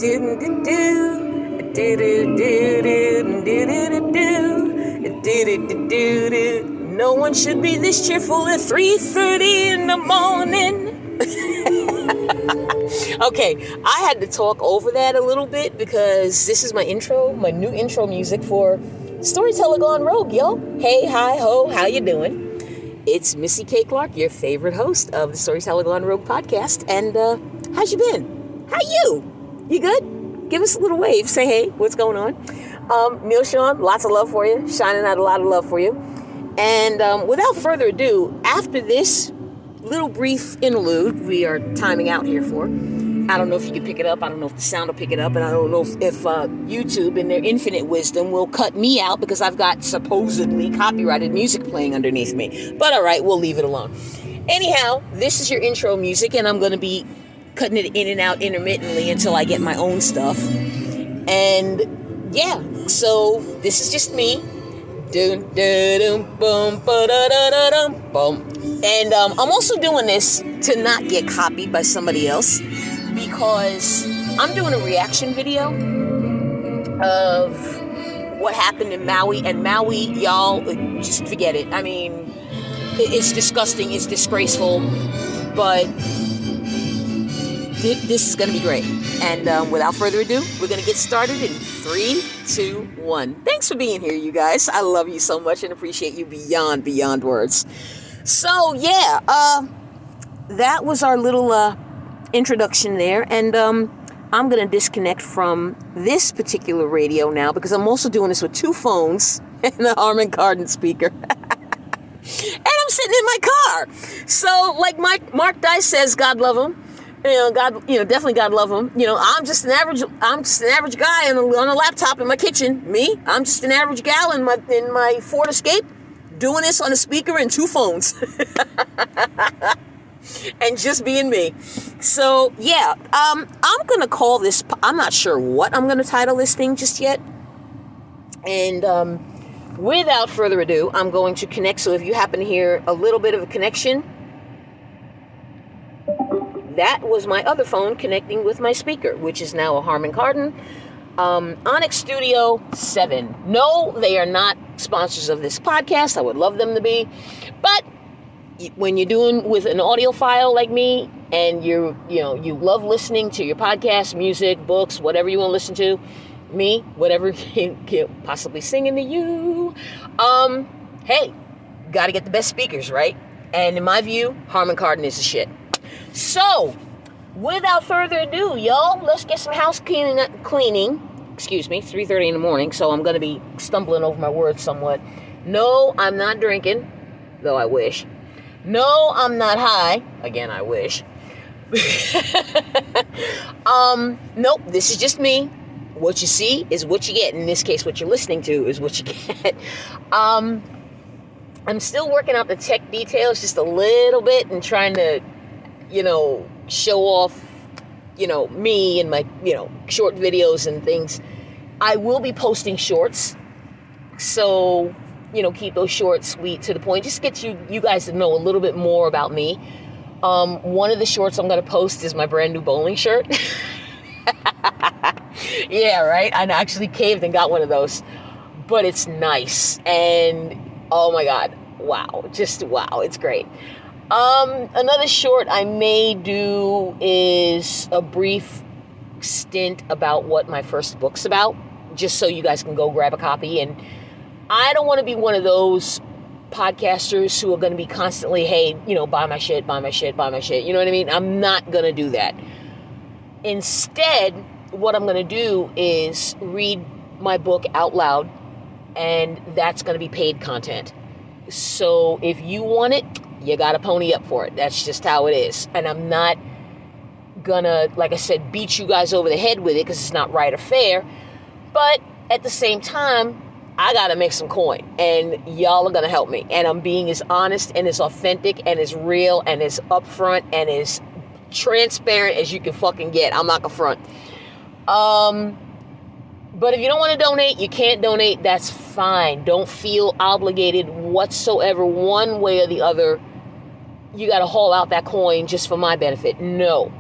No one should be this cheerful at 3:30 in the morning. Okay, I had to talk over that a little bit because this is my new intro music for Storyteller Gone Rogue, yo. Hey, hi, ho, how you doing? It's Missy K. Clark, your favorite host of the Storyteller Gone Rogue podcast. And how's you been? How you? You good? Give us a little wave. Say hey, what's going on? Neil Sean, lots of love for you. Shining out a lot of love for you. And without further ado, after this little brief interlude we are timing out here for, I don't know if you can pick it up. I don't know if the sound will pick it up. And I don't know if YouTube, in their infinite wisdom, will cut me out because I've got supposedly copyrighted music playing underneath me. But all right, we'll leave it alone. Anyhow, this is your intro music, and I'm going to be cutting it in and out intermittently until I get my own stuff. And yeah, so this is just me. And I'm also doing this to not get copied by somebody else, because I'm doing a reaction video of what happened in Maui. And Maui, y'all, just forget it. I mean, it's disgusting. It's disgraceful. But this is going to be great. And without further ado, we're going to get started in 3, 2, 1. Thanks for being here, you guys. I love you so much and appreciate you beyond words. So, yeah, that was our little introduction there. And I'm going to disconnect from this particular radio now because I'm also doing this with 2 phones and a Harman Kardon speaker. And I'm sitting in my car. So, like Mark Dice says, God love him. Definitely God love him. I'm just an average guy on a laptop in my kitchen. Me, I'm just an average gal in my Ford Escape, doing this on a speaker and 2 phones, and just being me. So yeah, I'm gonna call this. I'm not sure what I'm gonna title this thing just yet. And without further ado, I'm going to connect. So if you happen to hear a little bit of a connection, that was my other phone connecting with my speaker, which is now a Harman Kardon Onyx Studio 7. No, they are not sponsors of this podcast. I would love them to be. But when you're doing with an audiophile like me, and you love listening to your podcast, music, books, whatever you want to listen to, me, whatever you possibly singing to you, hey, got to get the best speakers, right? And in my view, Harman Kardon is the shit. So, without further ado, y'all, let's get some house cleaning. Excuse me, 3:30 in the morning, so I'm going to be stumbling over my words somewhat. No, I'm not drinking, though I wish. No, I'm not high. Again, I wish. Nope, this is just me. What you see is what you get. In this case, what you're listening to is what you get. I'm still working out the tech details just a little bit and trying to show off, me and my, short videos and things. I will be posting shorts. So, keep those shorts sweet to the point. Just get you guys to know a little bit more about me. One of the shorts I'm going to post is my brand new bowling shirt. Yeah, right. I actually caved and got one of those, but it's nice. And oh my God. Wow. Just wow. It's great. Another short I may do is a brief stint about what my first book's about, just so you guys can go grab a copy. And I don't want to be one of those podcasters who are going to be constantly, hey, buy my shit, buy my shit, buy my shit. You know what I mean? I'm not going to do that. Instead, what I'm going to do is read my book out loud, and that's going to be paid content. So if you want it, you got to pony up for it. That's just how it is. And I'm not gonna, like I said, beat you guys over the head with it because it's not right or fair. But at the same time, I got to make some coin. And y'all are going to help me. And I'm being as honest and as authentic and as real and as upfront and as transparent as you can fucking get. I'm not gonna front. But if you don't want to donate, you can't donate. That's fine. Don't feel obligated whatsoever, one way or the other. You got to haul out that coin just for my benefit. No.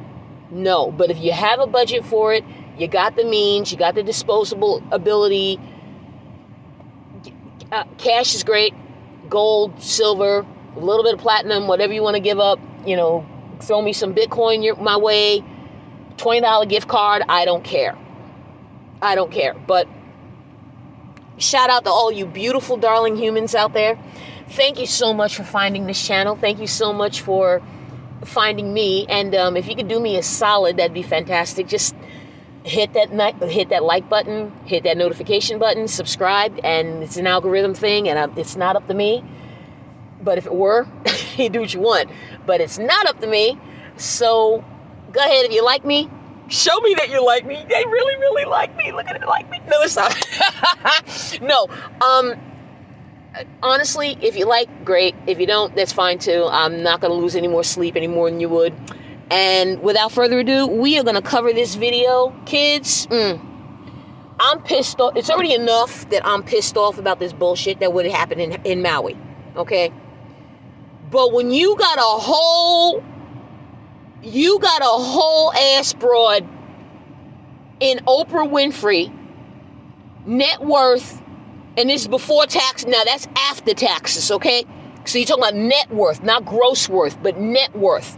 But if you have a budget for it You got the means. You got the disposable ability. Cash is great. Gold, silver, a little bit of platinum, whatever you want to give up. You know, throw me some Bitcoin my way. $20 gift card. I don't care. I don't care. But shout out to all you beautiful, darling humans out there. Thank you so much for finding this channel. Thank you so much for finding me. And if you could do me a solid, that'd be fantastic. Just hit that like button, hit that notification button, subscribe, and it's an algorithm thing, and it's not up to me. But if it were, you do what you want. But it's not up to me. So go ahead, if you like me, show me that you like me. They really, really like me. Look at it, like me. No, it's not. No. Honestly, if you like, great. If you don't, that's fine too. I'm not going to lose any more sleep any more than you would. And without further ado, we are going to cover this video. Kids, I'm pissed off. It's already enough that I'm pissed off about this bullshit that would happen in Maui. Okay? But when you got a whole ass broad in Oprah Winfrey, net worth, and this is before tax. Now that's after taxes, okay? So you're talking about net worth, not gross worth, but net worth.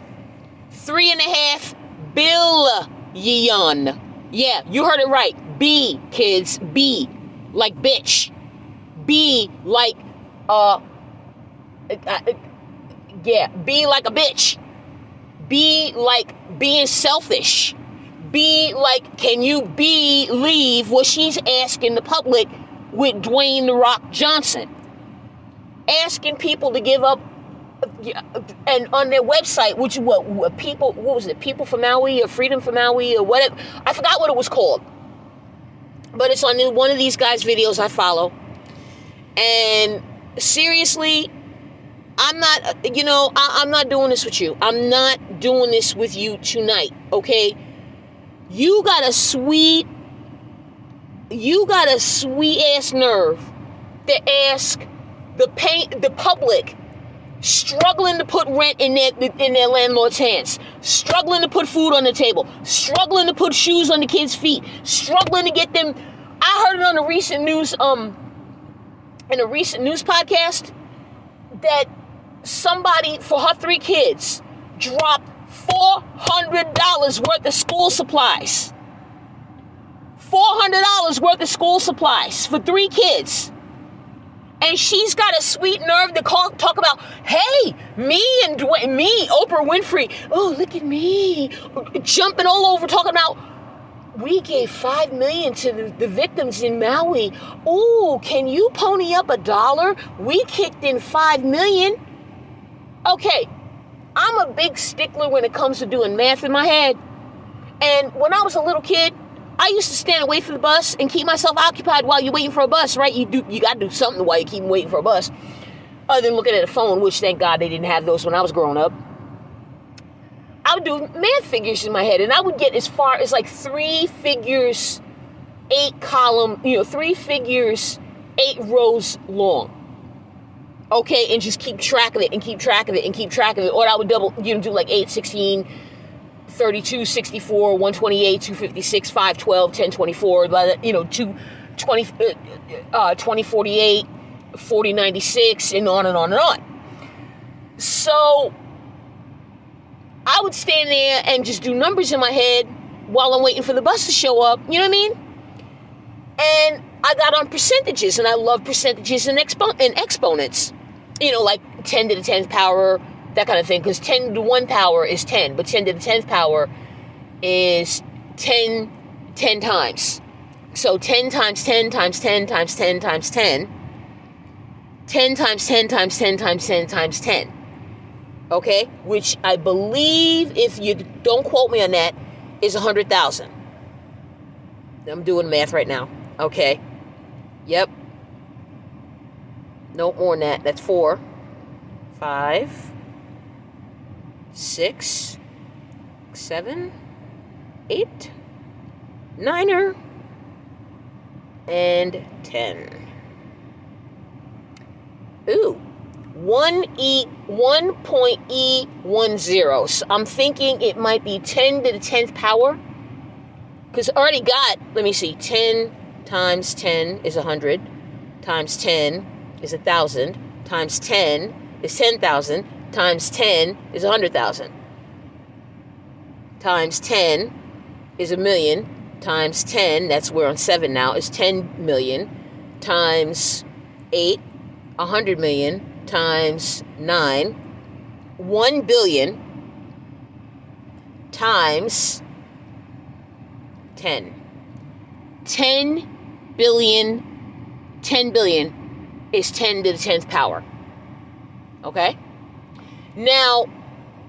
$3.5 billion. Yeah, you heard it right. B, kids. B, like bitch. B, like, yeah, be like a bitch. Be like being selfish. Be like, can you believe what she's asking the public with Dwayne "The Rock" Johnson? Asking people to give up, and on their website, which what people, what was it? People for Maui or Freedom for Maui or whatever. I forgot what it was called. But it's on one of these guys' videos I follow. And seriously, I'm not, I'm not doing this with you. I'm not doing this with you tonight, okay? You got a sweet ass nerve to ask the public struggling to put rent in their landlord's hands, struggling to put food on the table, struggling to put shoes on the kids' feet, struggling to get them. I heard it on a recent news, in a recent news podcast, that somebody for her 3 kids dropped $400 worth of school supplies. $400 worth of school supplies for 3 kids. And she's got a sweet nerve to talk about, hey, me, Oprah Winfrey, oh, look at me, jumping all over, talking about, we gave $5 million to the victims in Maui. Ooh, can you pony up $1? We kicked in $5 million. Okay, I'm a big stickler when it comes to doing math in my head. And when I was a little kid, I used to stand and wait for the bus and keep myself occupied while you're waiting for a bus, right? You got to do something while you keep waiting for a bus, other than looking at a phone, which thank God they didn't have those when I was growing up. I would do math figures in my head, and I would get as far as like 3 figures, 8 column, 3 figures, 8 rows long. Okay, and just keep track of it and keep track of it and keep track of it. Or I would do like 8, 16, 32, 64, 128, 256, 512, 1024, 220, 2048, 4096, and on and on and on. So I would stand there and just do numbers in my head while I'm waiting for the bus to show up. You know what I mean? And I got on percentages, and I love percentages and exponents. Like 10 to the 10th power, that kind of thing. Because 10 to the 1 power is 10, but 10 to the 10th power is 10 times. So 10 times 10 times 10 times 10 times 10. 10 times 10 times 10 times 10 times 10. Okay? Which I believe, if you don't quote me on that, is 100,000. I'm doing math right now. Okay. Yep. No more than that. That's 4, 5, 6, 7, 8, 9, and 10. Ooh. 1.E10. So I'm thinking it might be 10 to the 10th power. because I already got, let me see, 10 times 10 is 100, times 10 is 1,000, times 10 is 10,000, times 10 is 100,000, times 10 is 1,000,000, times 10, that's we're on 7 now, is 10 million, times 8, 100 million, times 9, 1 billion, times 10. 10 billion, 10 billion is 10 to the 10th power. Okay? Now,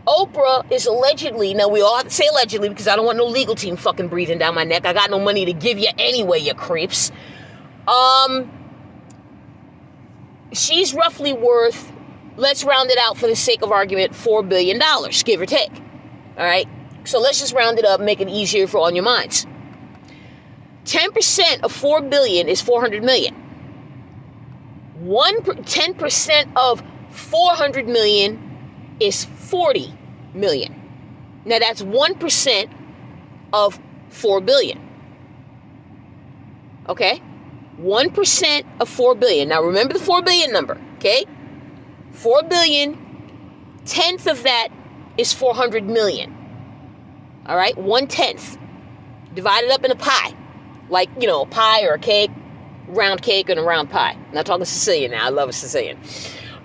Oprah is allegedly, now we all have to say allegedly because I don't want no legal team fucking breathing down my neck. I got no money to give you anyway, you creeps. She's roughly worth, let's round it out for the sake of argument, $4 billion, give or take. All right? So let's just round it up, make it easier for on your minds. 10% of 4 billion is 400 million. 10% of 400 million is 40 million. Now that's 1% of 4 billion. Okay? 1% of 4 billion. Now remember the 4 billion number, okay? 4 billion, 10th of that is 400 million. All right? 1/10. Divided up in a pie. Like, you know, a pie or a cake, round cake and a round pie. I'm not talking Sicilian now. I love a Sicilian.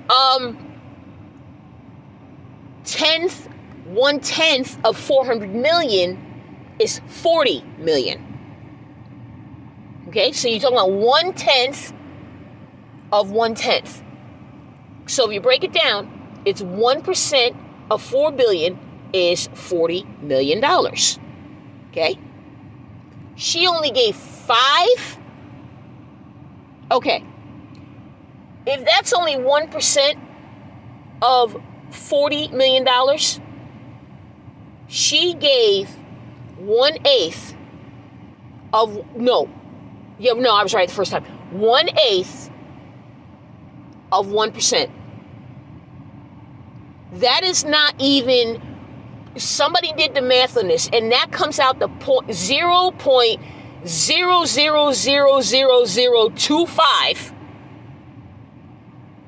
1/10 of 400 million is 40 million. Okay, so you're talking about 1/10 of 1/10. So if you break it down, it's 1% of 4 billion is $40 million. Okay? She only gave 5. Okay. If that's only 1% of $40 million, she gave 1/8 of, I was right the first time. 1/8 of 1%. That is not even, somebody did the math on this, and that comes out to 0.000025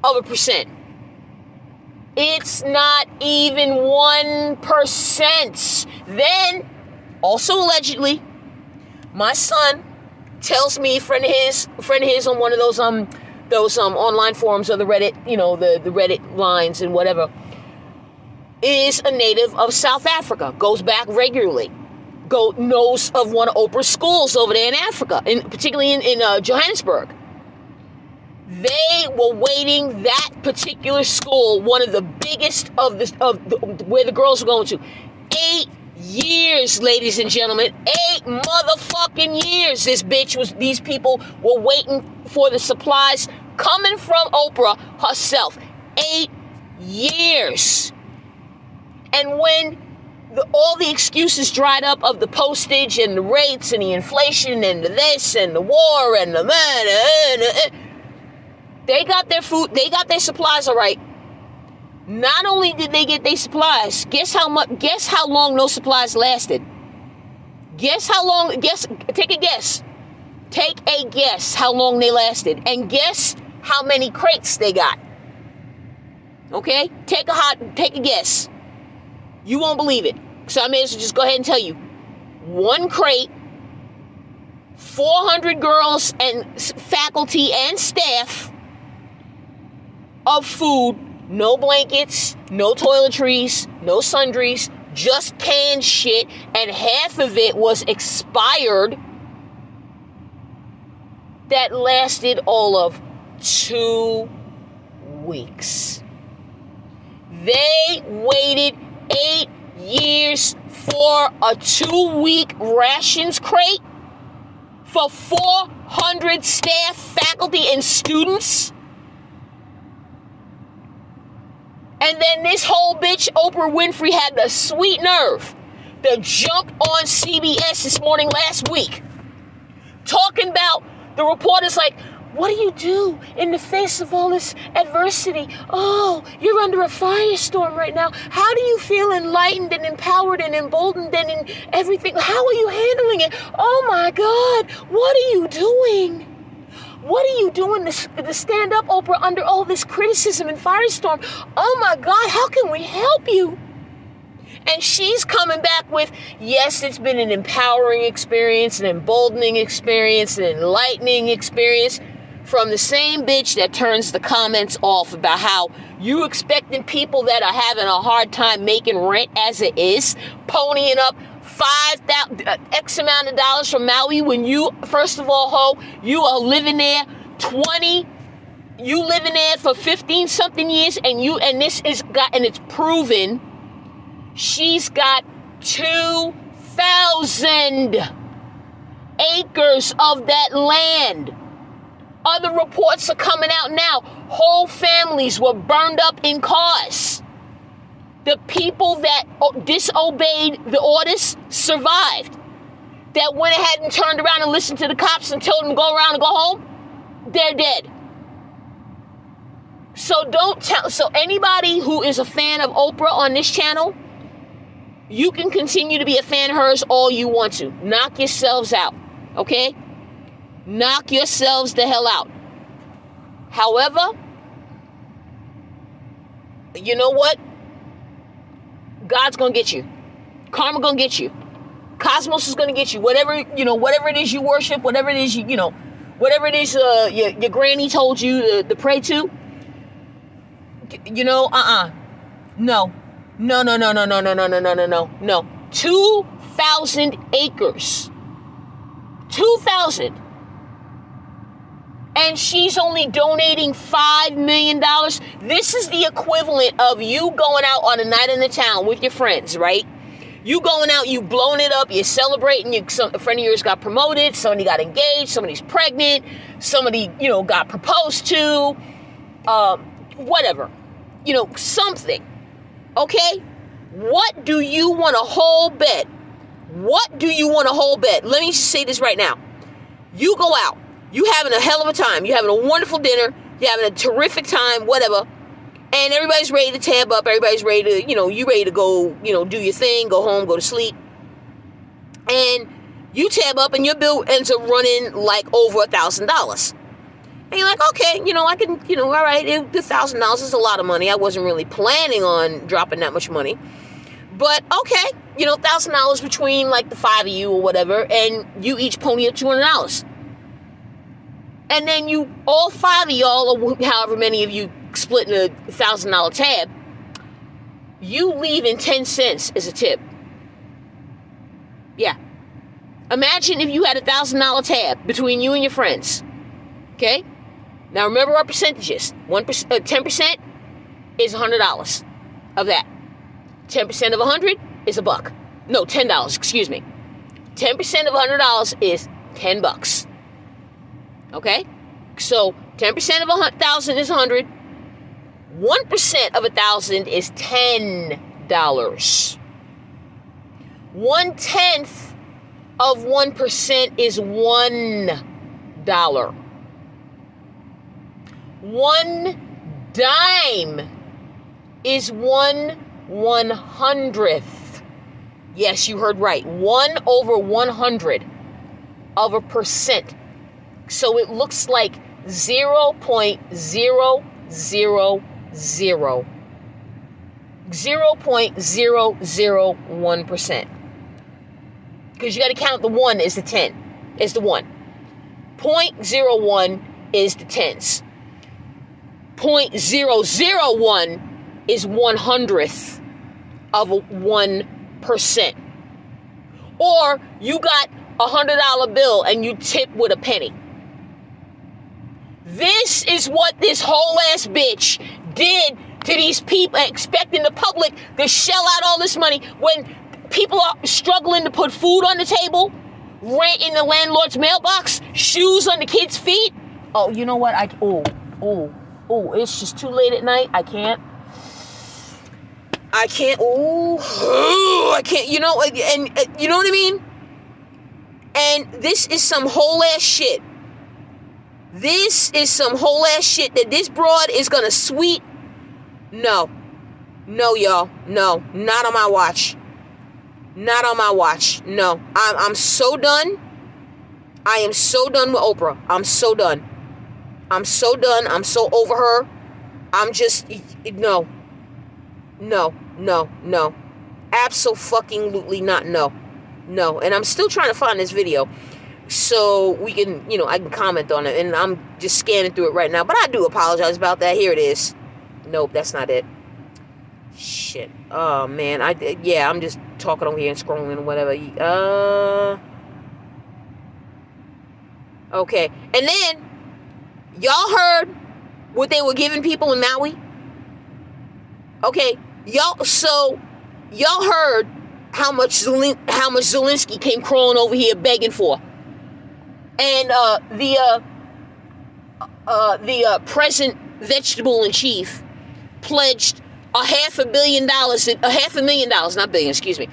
of a percent. It's not even 1%. Then, also allegedly, my son tells me, friend of his on one of those online forums or the Reddit, the Reddit lines and whatever, is a native of South Africa, goes back regularly, knows of one of Oprah's schools over there in Africa, particularly in Johannesburg. They were waiting, that particular school, one of the biggest where the girls were going to. 8 years, ladies and gentlemen, 8 motherfucking years. These people were waiting for the supplies coming from Oprah herself. 8 years. And when all the excuses dried up of the postage and the rates and the inflation and the this and the war and the that, they got their food, they got their supplies all right. Not only did they get their supplies, guess how long those supplies lasted? Take a guess. Take a guess how long they lasted. And guess how many crates they got. Okay? Take a guess. You won't believe it. So I may as well just go ahead and tell you. 1 crate, 400 girls and faculty and staff of food, no blankets, no toiletries, no sundries, just canned shit, and half of it was expired. That lasted all of 2 weeks. They waited 8 years for a 2-week rations crate for 400 staff, faculty, and students. And then this whole bitch, Oprah Winfrey, had the sweet nerve to jump on CBS this morning last week, talking about the reporters like, What do you do in the face of all this adversity? Oh, you're under a firestorm right now. How do you feel enlightened and empowered and emboldened and in everything? How are you handling it? Oh my God, what are you doing? What are you doing to stand up, Oprah, under all this criticism and firestorm? Oh my God, how can we help you? And she's coming back with, yes, it's been an empowering experience, an emboldening experience, an enlightening experience from the same bitch that turns the comments off about how you expecting people that are having a hard time making rent as it is, ponying up X amount of dollars from Maui when you, first of all, ho, you are living there you living there for 15 something years and it's proven. She's got 2,000 acres of that land. Other reports are coming out now. Whole families were burned up in cars. The people that disobeyed the orders survived. That went ahead and turned around and listened to the cops and told them to go around and go home, they're dead. So so anybody who is a fan of Oprah on this channel, you can continue to be a fan of hers all you want to. Knock yourselves out, okay? Knock yourselves the hell out. However, you know what? God's going to get you. Karma going to get you. Cosmos is going to get you. Whatever it is you worship, whatever it is whatever it is your granny told you to pray to, No. 2,000 acres. 2,000. And she's only donating $5 million. This is the equivalent of you going out on a night in the town with your friends, right? You going out, you blowing it up, you're celebrating, a friend of yours got promoted, somebody got engaged, somebody's pregnant, somebody, got proposed to, whatever. Something. Okay? What do you want to hold bet? What do you want to hold bet? Let me just say this right now. You go out. You having a hell of a time. You having a wonderful dinner. You having a terrific time, whatever. And everybody's ready to tab up. Everybody's ready to, you ready to go, do your thing, go home, go to sleep. And you tab up and your bill ends up running like over $1,000. And you're like, okay, I can, all right, $1,000 is a lot of money. I wasn't really planning on dropping that much money. But okay, $1,000 between like the five of you or whatever, and you each pony up $200. And then all five of y'all, or however many of you splitting a $1,000 tab, you leave in 10 cents as a tip. Yeah. Imagine if you had a $1,000 tab between you and your friends. Okay? Now remember our percentages. 10% is $100 of that. 10% of 100 is $1. No, $10, excuse me. 10% of $100 is $10. Okay? So 10% of 1,000 is 100. 1% of 1,000 is $10. 1/10 of 1% is $1. 1 dime is 1/100th. Yes, you heard right. 1/100 of a percent. So it looks like 0.001%. Because you got to count the 1 is the 10. Is the 1. 0.01 is the tens. 0.001 is 1/100th of 1%. Or you got a $100 bill and you tip with a penny. This is what this whole ass bitch did to these people, expecting the public to shell out all this money when people are struggling to put food on the table, rent in the landlord's mailbox, shoes on the kids' feet. Oh, you know what? It's just too late at night. I can't. I can't. You know, and you know what I mean? And this is some whole ass shit. This is some whole ass shit that this broad is gonna sweet. No, y'all. No, not on my watch. Not on my watch. No, I'm so done. I am so done with Oprah. I'm so done. I'm so done. I'm so over her. I'm just, no. Absolutely not. No. And I'm still trying to find this video so we can, I can comment on it. And I'm just scanning through it right now. But I do apologize about that. Here it is. Nope, that's not it. Shit. Oh, man. I'm just talking over here and scrolling and whatever. Okay. And then, y'all heard what they were giving people in Maui? Okay. Y'all heard how much Zelensky came crawling over here begging for. And the present vegetable in chief pledged $500 million, not billion, excuse me.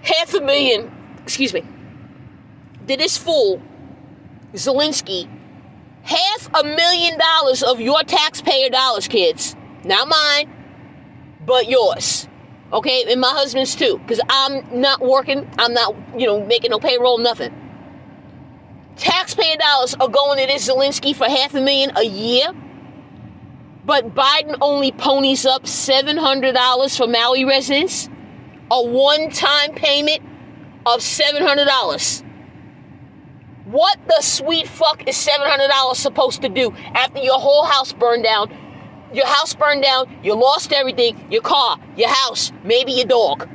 $500,000, to this fool, Zelensky, $500,000 of your taxpayer dollars, kids. Not mine, but yours. Okay, and my husband's too, because I'm not working, I'm not, making no payroll, nothing. Taxpayer dollars are going to this Zelensky for $500,000 a year, but Biden only ponies up $700 for Maui residents, a one-time payment of $700. What the sweet fuck is $700 supposed to do after your whole house burned down? Your house burned down, you lost everything, your car, your house, maybe your dog.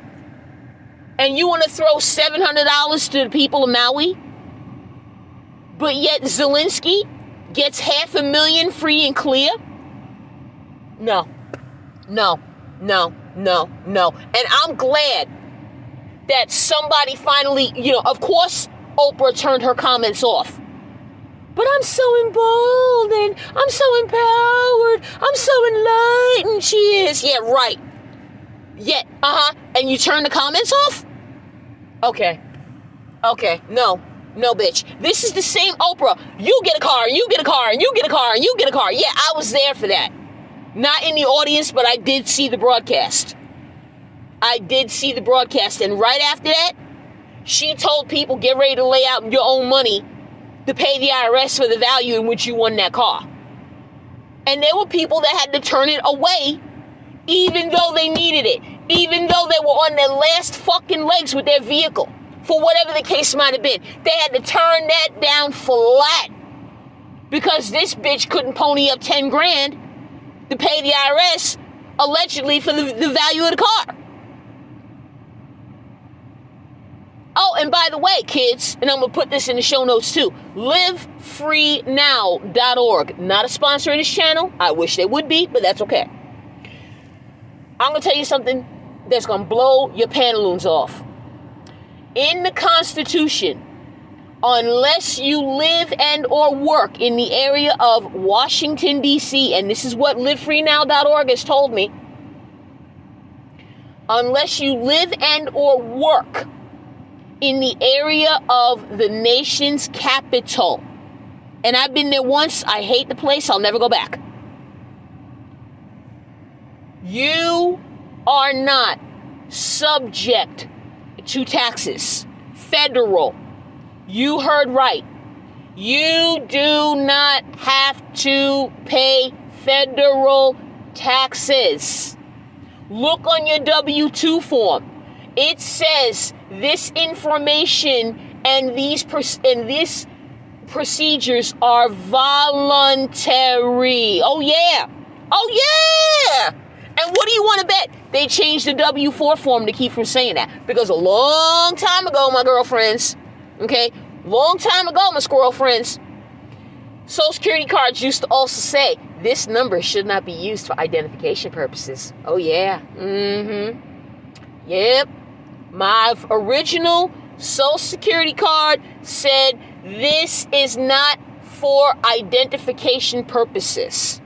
And you want to throw $700 to the people of Maui? But yet Zelensky gets $500,000 free and clear? No. And I'm glad that somebody finally, of course, Oprah turned her comments off. But I'm so emboldened. I'm so empowered. I'm so enlightened. She is. Yeah, right. Yeah, And you turn the comments off? Okay. No, bitch. This is the same Oprah. You get a car, and you get a car, and you get a car, and you get a car. Yeah, I was there for that. Not in the audience, but I did see the broadcast. And right after that, she told people, get ready to lay out your own money to pay the IRS for the value in which you won that car. And there were people that had to turn it away, even though they needed it, even though they were on their last fucking legs with their vehicle, for whatever the case might have been. They had to turn that down flat because this bitch couldn't pony up 10 grand to pay the IRS, allegedly, for the value of the car. Oh, and by the way, kids, and I'm going to put this in the show notes too, livefreenow.org. Not a sponsor of this channel. I wish they would be, but that's okay. I'm going to tell you something that's going to blow your pantaloons off. In the Constitution, unless you live and or work in the area of Washington, D.C., and this is what livefreenow.org has told me, unless you live and or work in the area of the nation's capital, and I've been there once, I hate the place, I'll never go back. You are not subject to taxes. Federal. You heard right. You do not have to pay federal taxes. Look on your W-2 form. It says this information and these procedures are voluntary. Oh yeah. And what do you want to bet? They changed the W-4 form to keep from saying that. Because a long time ago, my girlfriends, okay, long time ago, my squirrel friends, Social Security cards used to also say, this number should not be used for identification purposes. Oh yeah. Yep. My original Social Security card said, this is not for identification purposes.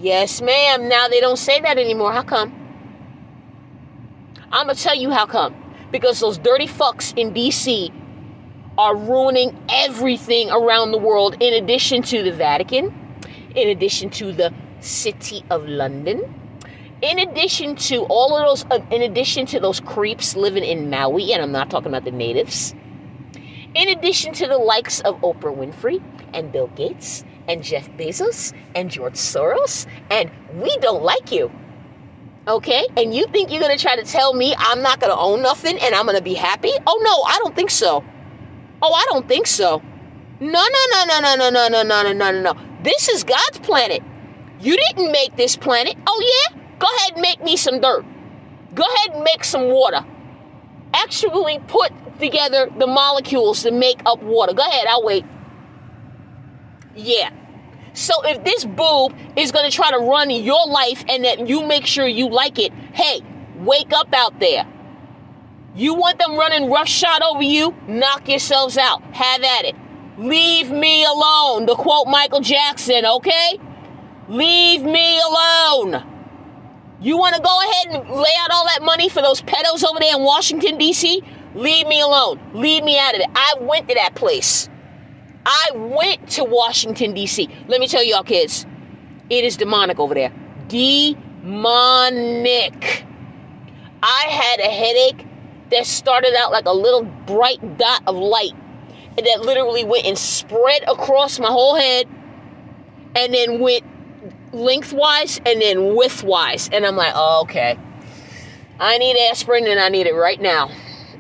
Yes, ma'am. Now they don't say that anymore. How come? I'm going to tell you how come. Because those dirty fucks in D.C. are ruining everything around the world, in addition to the Vatican, in addition to the City of London, in addition to all of those, in addition to those creeps living in Maui, and I'm not talking about the natives, in addition to the likes of Oprah Winfrey and Bill Gates and Jeff Bezos and George Soros, and we don't like you. Okay? And you think you're going to try to tell me I'm not going to own nothing and I'm going to be happy? Oh, no, I don't think so. Oh, I don't think so. No. This is God's planet. You didn't make this planet. Oh, yeah? Go ahead and make me some dirt. Go ahead and make some water. Actually put together the molecules to make up water. Go ahead, I'll wait. Yeah. So if this boob is going to try to run your life and that you make sure you like it, hey, wake up out there. You want them running roughshod over you? Knock yourselves out. Have at it. Leave me alone, to quote Michael Jackson, okay? Leave me alone. You want to go ahead and lay out all that money for those pedos over there in Washington, D.C.? Leave me alone. Leave me out of it. I went to that place. I went to Washington, D.C. Let me tell y'all, kids, it is demonic over there. Demonic. I had a headache that started out like a little bright dot of light and that literally went and spread across my whole head and then went lengthwise and then widthwise. And I'm like, oh, okay. I need aspirin and I need it right now.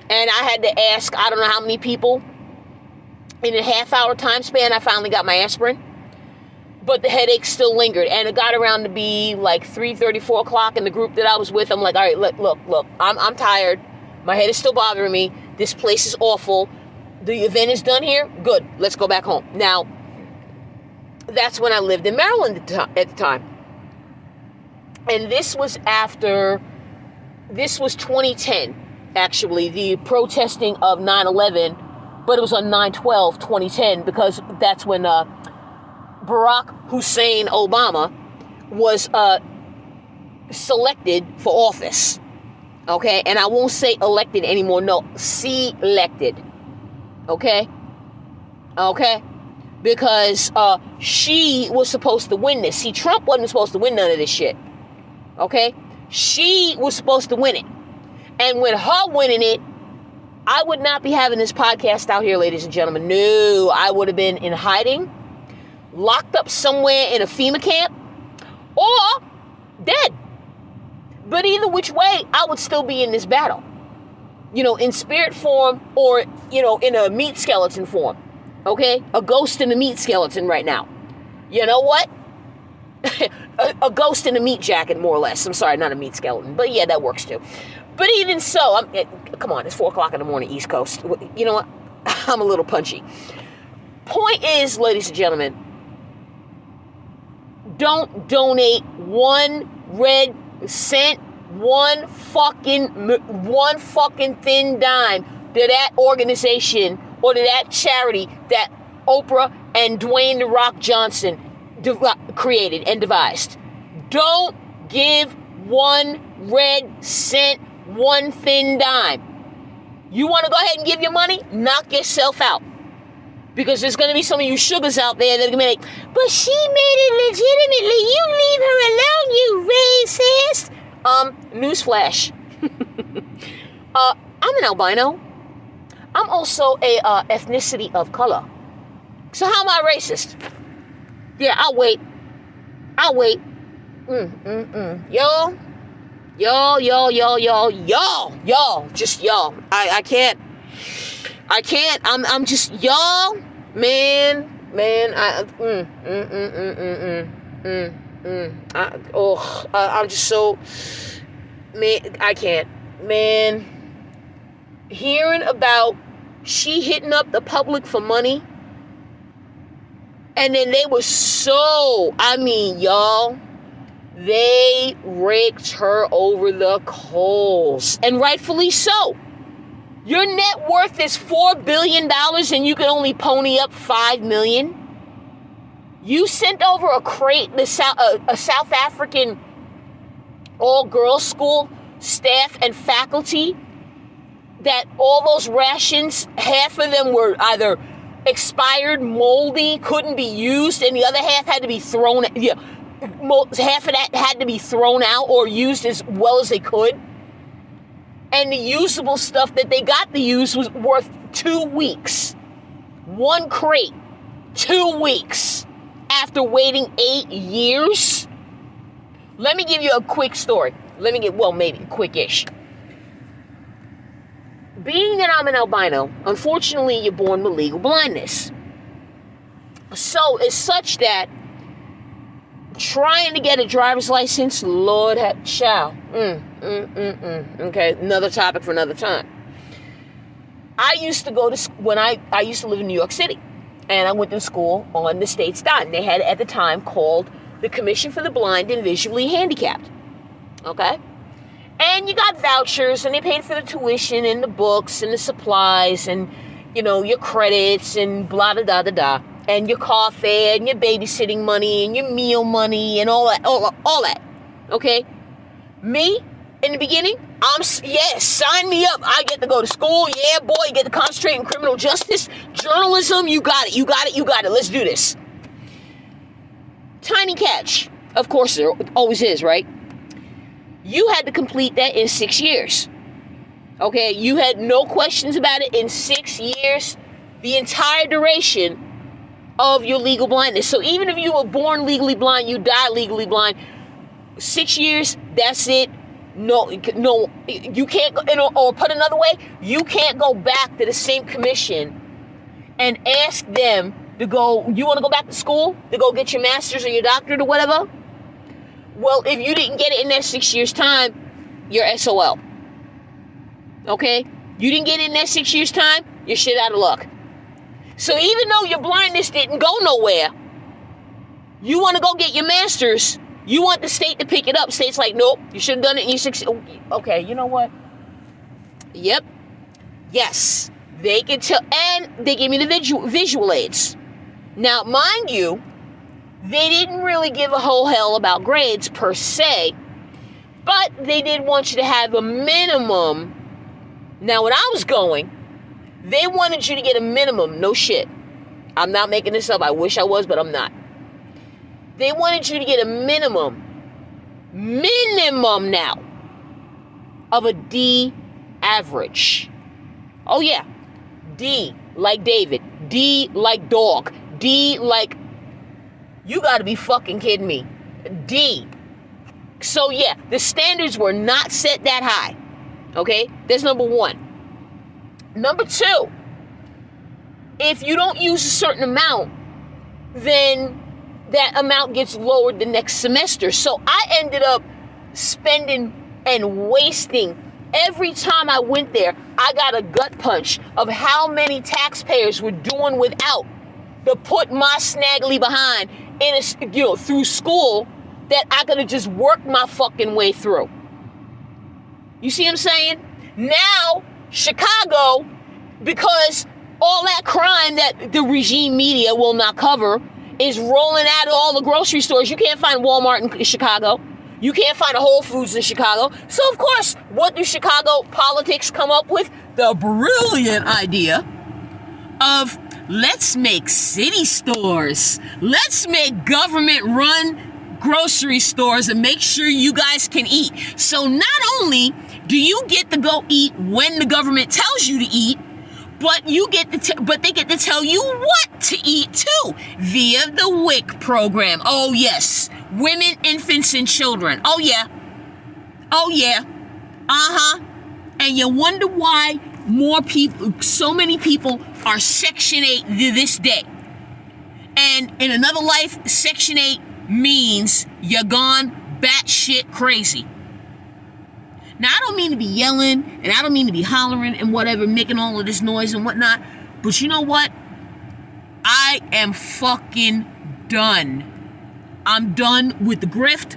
And I had to ask, I don't know how many people. In a half-hour time span, I finally got my aspirin. But the headache still lingered. And it got around to be like 3:30, 4 o'clock in the group that I was with. I'm like, all right, look. I'm tired. My head is still bothering me. This place is awful. The event is done here. Good. Let's go back home. Now, that's when I lived in Maryland at the time. And this was 2010, actually, the protesting of 9/11. But it was on 9/12/2010 because that's when Barack Hussein Obama was selected for office. Okay? And I won't say elected anymore. No, selected. Okay? Okay? Because she was supposed to win this. See, Trump wasn't supposed to win none of this shit. Okay? She was supposed to win it. And with her winning it, I would not be having this podcast out here, ladies and gentlemen. No, I would have been in hiding, locked up somewhere in a FEMA camp, or dead. But either which way, I would still be in this battle. You know, in spirit form or, you know, in a meat skeleton form. Okay? A ghost in a meat skeleton right now. You know what? a ghost in a meat jacket, more or less. I'm sorry, not a meat skeleton. But yeah, that works too. But even so, come on, it's 4 o'clock in the morning, East Coast. You know what? I'm a little punchy. Point is, ladies and gentlemen, don't donate 1 red cent, one fucking thin dime to that organization or to that charity that Oprah and Dwayne The Rock Johnson created and devised. Don't give 1 red cent, 1 thin dime. You want to go ahead and give your money? Knock yourself out. Because there's going to be some of you sugars out there that are going to be like, but she made it legitimately. You leave her alone, you racist. Newsflash. I'm an albino. I'm also a ethnicity of color. So how am I racist? Yeah, I'll wait. Y'all, just y'all. I can't. I'm just y'all, man. I'm just so, man. I can't, man. Hearing about she hitting up the public for money, and then they were so. I mean, y'all. They raked her over the coals. And rightfully so. Your net worth is $4 billion and you can only pony up $5 million. You sent over a South African all-girls school staff and faculty that all those rations, half of them were either expired, moldy, couldn't be used, and the other half had to be thrown, half of that had to be thrown out or used as well as they could. And the usable stuff that they got to use was worth 2 weeks. 1 crate, 2 weeks, after waiting 8 years. Let me give you a quick story. Maybe quick-ish. Being that I'm an albino, unfortunately, you're born with legal blindness. So it's such that trying to get a driver's license, Lord, child. Okay, another topic for another time. I used to go to, I used to live in New York City, and I went to school on the state's dime. They had at the time called the Commission for the Blind and Visually Handicapped. Okay? And you got vouchers, and they paid for the tuition and the books and the supplies and, your credits and blah, da, da, da, da. And your car fare and your babysitting money and your meal money and all that. Okay? Me, in the beginning, sign me up. I get to go to school. Yeah, boy, you get to concentrate in criminal justice. Journalism, you got it. Let's do this. Tiny catch. Of course, there always is, right? You had to complete that in 6 years. Okay? You had no questions about it in 6 years. The entire duration of your legal blindness. So even if you were born legally blind, you die legally blind, 6 years, that's it. No, you can't, or put another way, you can't go back to the same commission and ask them to go, you want to go back to school to go get your master's or your doctorate or whatever? Well, if you didn't get it in that 6 years' time, you're SOL. Okay? You didn't get it in that 6 years' time, you're shit out of luck. So even though your blindness didn't go nowhere, you want to go get your master's, you want the state to pick it up. State's like, nope, you should have done it in your 6. Okay, you know what? Yep. Yes. They can tell, and they gave me the visual aids. Now, mind you, they didn't really give a whole hell about grades per se, but they did want you to have a minimum. Now, when I was going, they wanted you to get a minimum. No shit. I'm not making this up. I wish I was, but I'm not. They wanted you to get a minimum now, of a D average. Oh, yeah. D like David. D like dog. D like, you gotta be fucking kidding me. D. So, yeah, the standards were not set that high. Okay? That's number one. Number two, if you don't use a certain amount, then that amount gets lowered the next semester. So I ended up spending and wasting. Every time I went there, I got a gut punch of how many taxpayers were doing without to put my snaggly behind in through school that I could have just worked my fucking way through. You see what I'm saying? Now, Chicago, because all that crime that the regime media will not cover is rolling out of all the grocery stores. You can't find Walmart in Chicago. You can't find a Whole Foods in Chicago. So, of course, what do Chicago politics come up with? The brilliant idea of, let's make city stores. Let's make government-run grocery stores and make sure you guys can eat. So not only do you get to go eat when the government tells you to eat, but they get to tell you what to eat too via the WIC program. Oh yes, women, infants, and children. Oh yeah, And you wonder why so many people are Section 8 to this day. And in another life, Section 8 means you're gone batshit crazy. Now, I don't mean to be yelling, and I don't mean to be hollering and whatever, making all of this noise and whatnot, but you know what? I am fucking done. I'm done with the grift.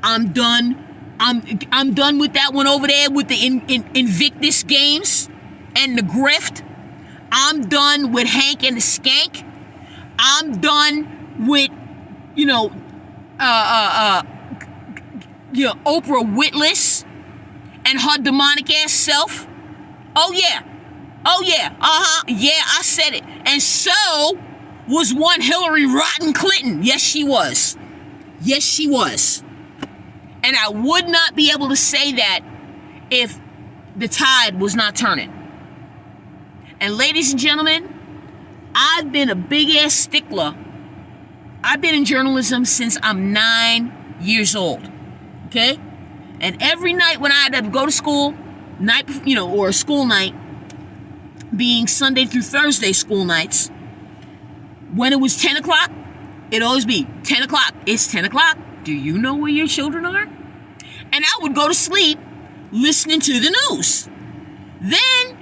I'm done with that one over there with the Invictus games and the grift. I'm done with Hank and the Skank. I'm done with, Oprah Witless and her demonic ass self. Oh, yeah. Oh, yeah. Yeah, I said it. And so was one Hillary Rotten Clinton. Yes, she was. Yes, she was. And I would not be able to say that if the tide was not turning. And ladies and gentlemen, I've been a big-ass stickler. I've been in journalism since I'm 9 years old. Okay? And every night when I had to go to school, or a school night, being Sunday through Thursday school nights, when it was 10 o'clock, it'd always be 10 o'clock. It's 10 o'clock. Do you know where your children are? And I would go to sleep listening to the news. Then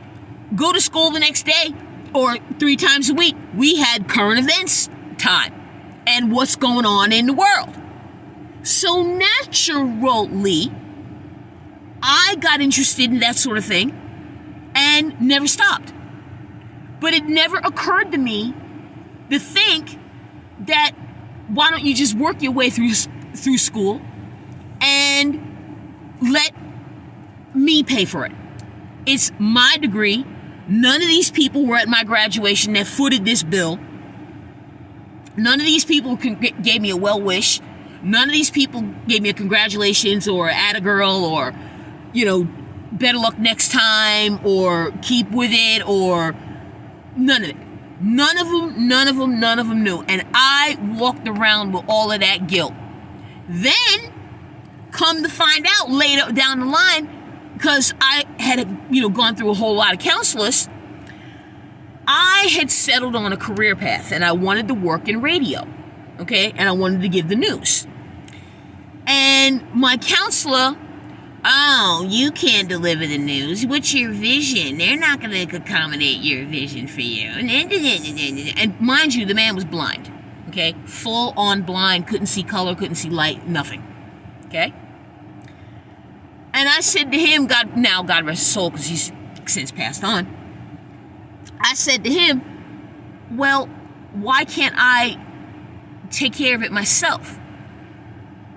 go to school the next day, or 3 times a week. We had current events time and what's going on in the world. So naturally, I got interested in that sort of thing and never stopped. But it never occurred to me to think that why don't you just work your way through school and let me pay for it. It's my degree. None of these people were at my graduation that footed this bill. None of these people gave me a well wish. None of these people gave me a congratulations or atta girl or, better luck next time or keep with it or none of it. None of them knew. And I walked around with all of that guilt. Then, come to find out later down the line, because I had, gone through a whole lot of counselors, I had settled on a career path and I wanted to work in radio, okay? And I wanted to give the news. And my counselor, oh, you can't deliver the news. What's your vision? They're not going to accommodate your vision for you. And mind you, the man was blind, okay? Full on blind, couldn't see color, couldn't see light, nothing, okay? And I said to him, God rest his soul, because he's since passed on. I said to him, well, why can't I take care of it myself?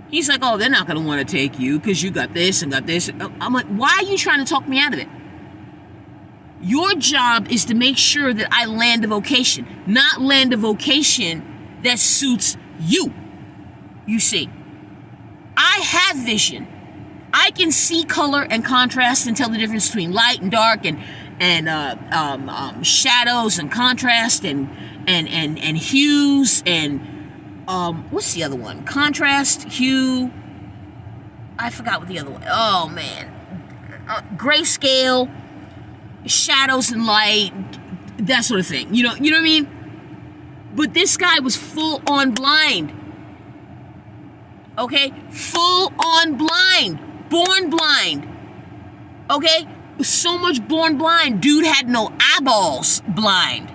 He's like, oh, they're not going to want to take you because you got this and got this. I'm like, why are you trying to talk me out of it? Your job is to make sure that I land a vocation, not land a vocation that suits you. You see, I have vision. I can see color and contrast and tell the difference between light and dark and shadows and contrast and hues and what's the other one? Contrast, hue. I forgot what the other one. Oh man, grayscale, shadows and light, that sort of thing. You know what I mean? But this guy was full on blind. Okay, full on blind. Born blind. Okay? So much born blind. Dude had no eyeballs blind.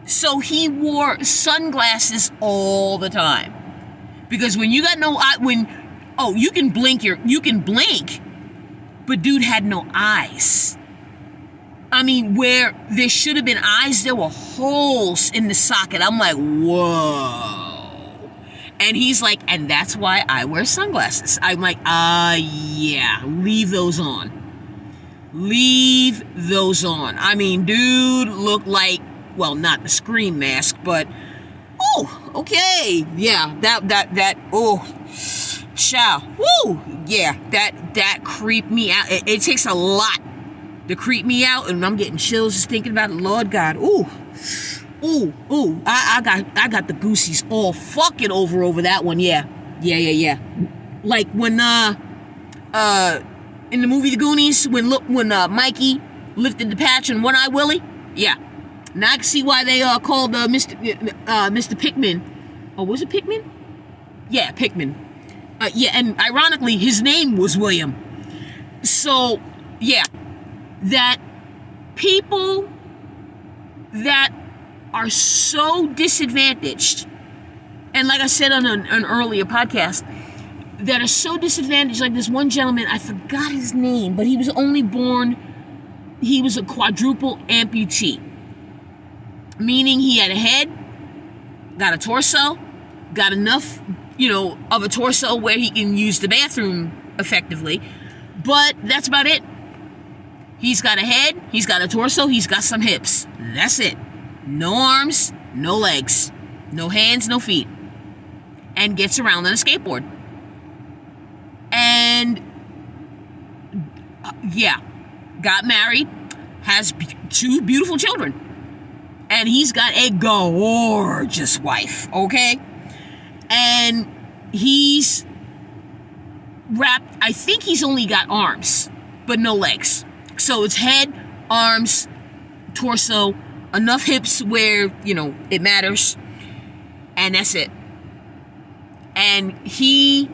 So he wore sunglasses all the time. Because when you got no eye, you can blink, but dude had no eyes. I mean, where there should have been eyes, there were holes in the socket. I'm like, whoa. And he's like, and that's why I wear sunglasses. I'm like, yeah, leave those on. Leave those on. I mean, dude looked like, well, not the Scream mask, but, oh, okay. Yeah, chow. Woo! Yeah, that creeped me out. It takes a lot to creep me out, and I'm getting chills just thinking about it. Lord God. Ooh. I got the goosies all fucking over that one. Yeah. Like when in the movie The Goonies, when Mikey lifted the patch on One Eye Willie. Yeah. Now I can see why they called Mr. Pickman. Oh, was it Pickman? Yeah, Pickman. Yeah, and ironically, his name was William. So, yeah, that people that are so disadvantaged, and like I said on an earlier podcast, that are so disadvantaged, like this one gentleman, I forgot his name, but he was a quadruple amputee, meaning he had a head, got a torso, got enough, of a torso where he can use the bathroom effectively, but that's about it. He's got a head, he's got a torso, he's got some hips. That's it. No arms, no legs, no hands, no feet. And gets around on a skateboard. And, got married, has 2 beautiful children. And he's got a gorgeous wife, okay? And he's wrapped, I think he's only got arms, but no legs. So it's head, arms, torso, enough hips where, it matters. And that's it. And he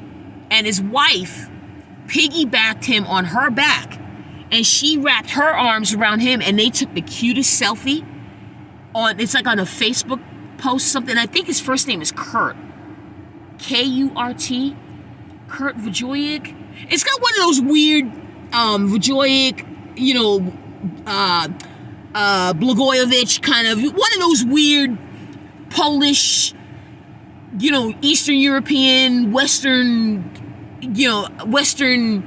and his wife piggybacked him on her back. And she wrapped her arms around him, and they took the cutest selfie it's like on a Facebook post, something. I think his first name is Kurt. Kurt. Kurt Vujicic. It's got one of those weird, Vujicic, Blagojevich kind of, one of those weird Polish, Eastern European, Western, Western,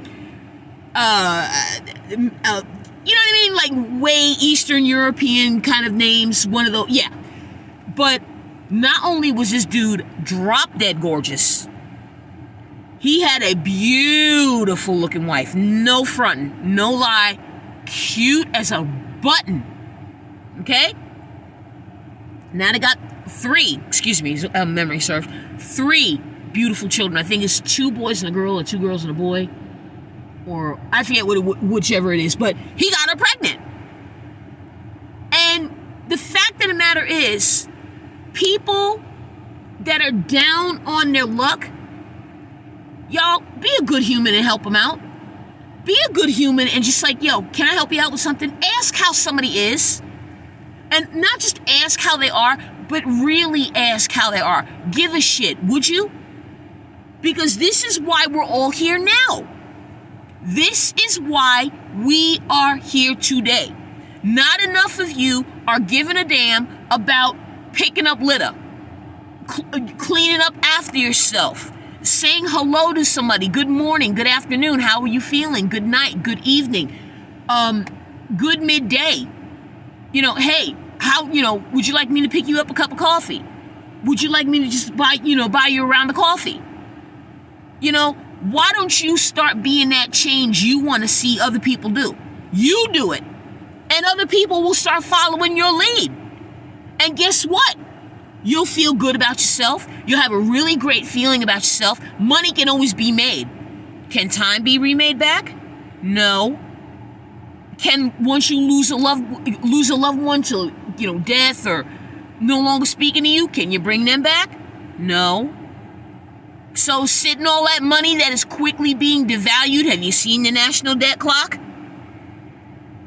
you know what I mean? Like way Eastern European kind of names. One of those, yeah. But not only was this dude drop dead gorgeous, he had a beautiful looking wife. No frontin', no lie. Cute as a button. Okay? Now they got 3, memory serves, 3 beautiful children. I think it's 2 boys and a girl, or 2 girls and a boy. Or I forget whichever it is, but he got her pregnant. And the fact of the matter is, people that are down on their luck, y'all, be a good human and help them out. Be a good human and just like, yo, can I help you out with something? Ask how somebody is. And not just ask how they are, but really ask how they are. Give a shit, would you? Because this is why we're all here now. This is why we are here today. Not enough of you are giving a damn about picking up litter, cleaning up after yourself, saying hello to somebody, good morning, good afternoon, how are you feeling, good night, good evening, good midday. Hey, how, would you like me to pick you up a cup of coffee? Would you like me to just buy you a round of coffee? Why don't you start being that change you want to see other people do? You do it. And other people will start following your lead. And guess what? You'll feel good about yourself. You'll have a really great feeling about yourself. Money can always be made. Can time be remade back? No. Can, once you lose a loved one to, death or no longer speaking to you, can you bring them back? No. So sitting all that money that is quickly being devalued, have you seen the national debt clock?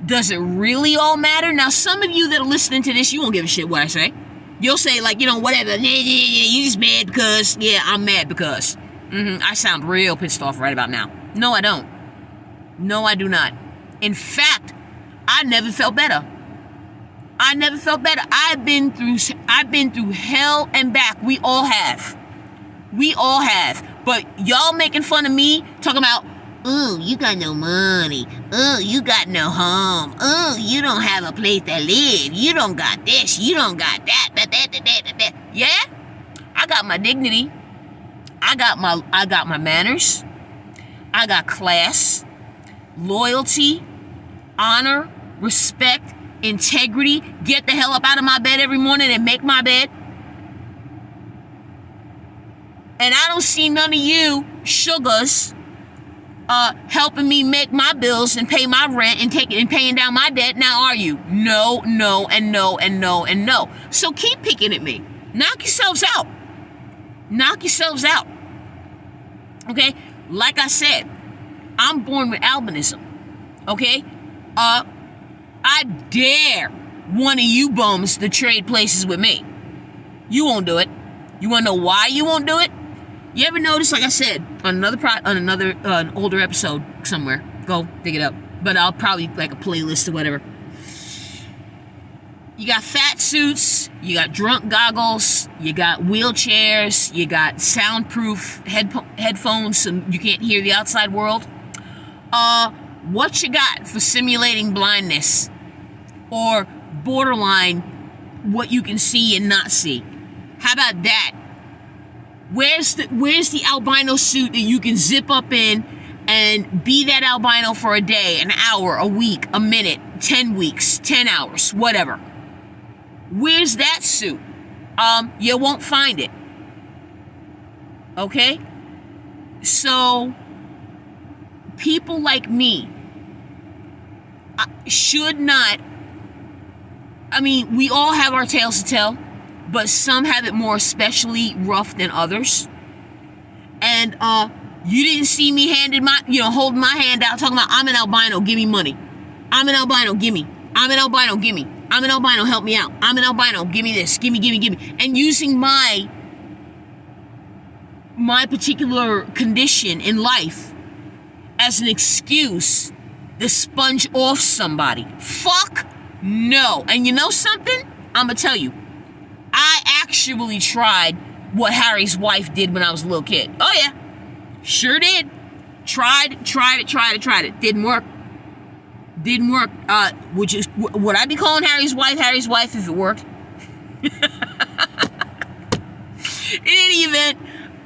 Does it really all matter? Now, some of you that are listening to this, you won't give a shit what I say. You'll say, like, whatever, you just mad because, I'm mad because. I sound real pissed off right about now. No, I don't. No, I do not. In fact, I never felt better. I've been through hell and back. We all have. But y'all making fun of me, talking about, oh, you got no money. Oh, you got no home. Oh, you don't have a place to live. You don't got this. You don't got that. Yeah? I got my dignity. I got my manners. I got class, loyalty, honor, respect, integrity. Get the hell up out of my bed every morning and make my bed. And I don't see none of you sugars helping me make my bills and pay my rent and paying down my debt. Now are you? No, and no, and no, and no. So keep picking at me. Knock yourselves out. Okay? Like I said, I'm born with albinism. Okay? I dare one of you bums to trade places with me. You won't do it. You want to know why you won't do it? You ever notice, like I said, on an older episode somewhere, go dig it up. But I'll probably like a playlist or whatever. You got fat suits, you got drunk goggles, you got wheelchairs, you got soundproof headphones so you can't hear the outside world. what you got for simulating blindness or borderline what you can see and not see? How about that? Where's the albino suit that you can zip up in and be that albino for a day, an hour, a week, a minute, 10 weeks, 10 hours, whatever? Where's that suit? You won't find it. Okay? So, people like me should not, I mean, we all have our tales to tell, but some have it more especially rough than others. And, you didn't see me holding my hand out talking about, I'm an albino, give me money. I'm an albino, gimme. I'm an albino, gimme. I'm an albino, help me out. I'm an albino, give me this, gimme. And using my particular condition in life as an excuse to sponge off somebody. Fuck no. And you know something? I'm gonna tell you. I actually tried what Harry's wife did when I was a little kid. Oh yeah. Sure did. Tried it. Didn't work. Which is, would I be calling Harry's wife if it worked? In any event,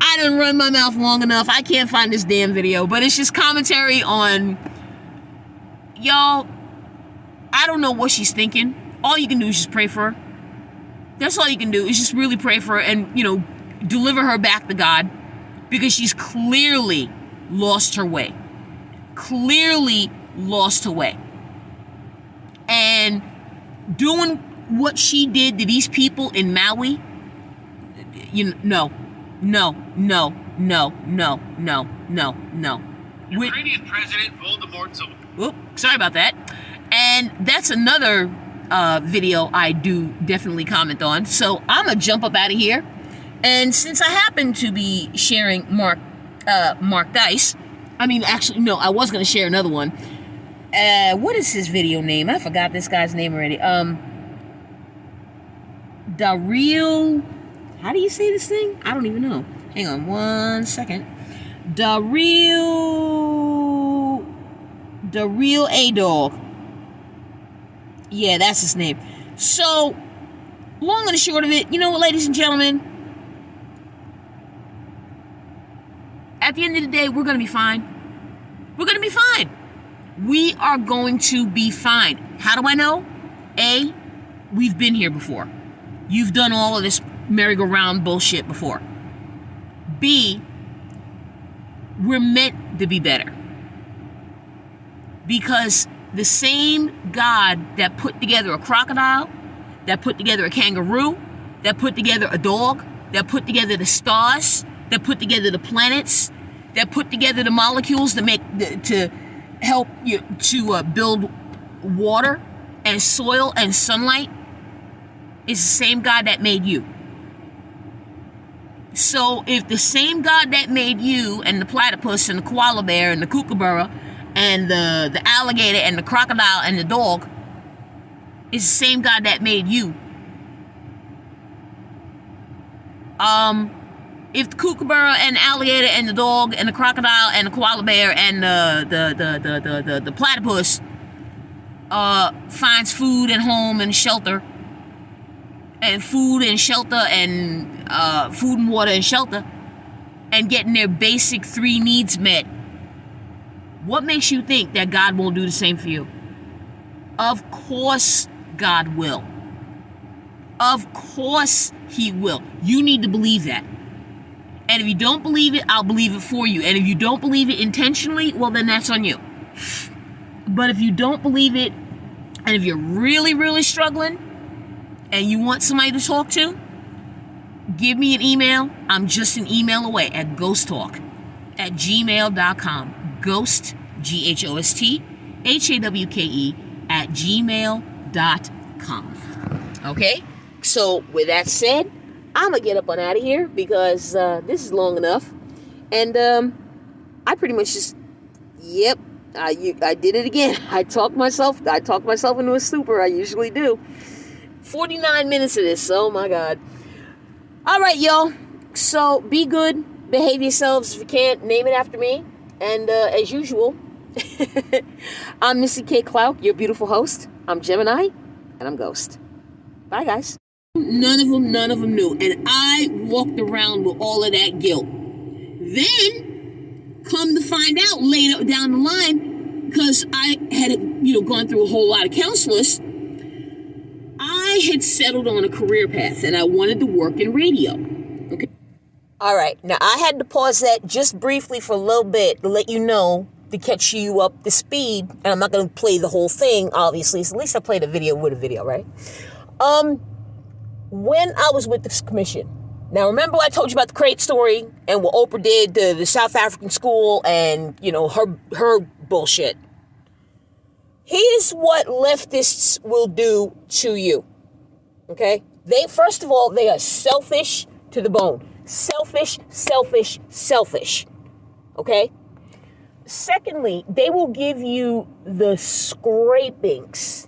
I didn't run my mouth long enough. I can't find this damn video, but it's just commentary on, y'all, I don't know what she's thinking. All you can do is just pray for her. That's all you can do, is just really pray for her and, deliver her back to God, because she's clearly lost her way. And doing what she did to these people in Maui, no. Ukrainian President Voldemort's... Oop, sorry about that. And that's another video I do definitely comment on. So I'm going to jump up out of here. And since I happen to be sharing Mark Dice, I was going to share another one. What is his video name? I forgot this guy's name already. Daryl, how do you say this thing? I don't even know. Hang on 1 second. Daryl A Dog. Yeah, that's his name. So, long and the short of it, you know what, ladies and gentlemen? At the end of the day, we're going to be fine. We're going to be fine. We are going to be fine. How do I know? A, we've been here before. You've done all of this merry-go-round bullshit before. B, we're meant to be better. Because the same God that put together a crocodile, that put together a kangaroo, that put together a dog, that put together the stars, that put together the planets, that put together the molecules to help you to build water and soil and sunlight, is the same God that made you. So if the same God that made you and the platypus and the koala bear and the kookaburra and the alligator and the crocodile and the dog is the same God that made you, if the kookaburra and the alligator and the dog and the crocodile and the koala bear and the platypus finds food and home and shelter, and food and shelter and food and water and shelter, and getting their basic 3 needs met, what makes you think that God won't do the same for you? Of course God will. Of course He will. You need to believe that. And if you don't believe it, I'll believe it for you. And if you don't believe it intentionally, well, then that's on you. But if you don't believe it, and if you're really, really struggling, and you want somebody to talk to, give me an email. I'm just an email away at ghosttalk@gmail.com. Ghost, G-H-O-S-T, H-A-W-K-E, @gmail.com. Okay? So, with that said, I'm going to get up on out of here because this is long enough. And I pretty much just, I did it again. I talked myself into a stupor. I usually do. 49 minutes of this. Oh, my God. All right, y'all. So, be good. Behave yourselves. If you can't, name it after me. And as usual, I'm Missy K. Clouk, your beautiful host. I'm Gemini, and I'm Ghost. Bye, guys. None of them knew. And I walked around with all of that guilt. Then, come to find out later down the line, because I had, gone through a whole lot of counselors, I had settled on a career path, and I wanted to work in radio. Okay. All right. Now, I had to pause that just briefly for a little bit to let you know, to catch you up to speed. And I'm not going to play the whole thing, obviously. So at least I played a video with a video, right? When I was with this commission. Now, remember I told you about the crate story and what Oprah did to the South African school and, her bullshit. Here's what leftists will do to you. Okay? First of all, they are selfish to the bone. Selfish. Okay? Secondly, they will give you the scrapings.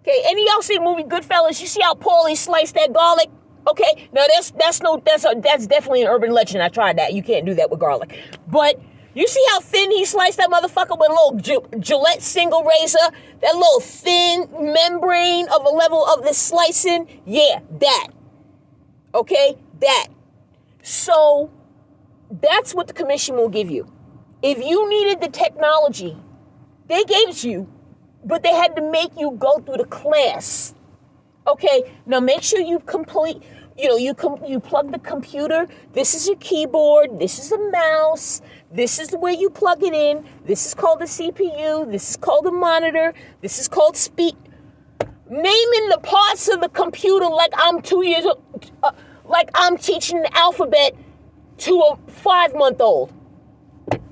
Okay, any of y'all see the movie Goodfellas? You see how Paulie sliced that garlic? Okay, now that's definitely an urban legend. I tried that. You can't do that with garlic. But you see how thin he sliced that motherfucker with a little Gillette single razor? That little thin membrane of a level of this slicing? Yeah, that. Okay, that. So that's what the commission will give you. If you needed the technology, they gave it to you, but they had to make you go through the class. Okay, now make sure you complete, you plug the computer. This is your keyboard. This is a mouse. This is where you plug it in. This is called the CPU. This is called the monitor. This is called speak. Naming the parts of the computer like I'm 2 years old, like I'm teaching the alphabet to a 5-month-old.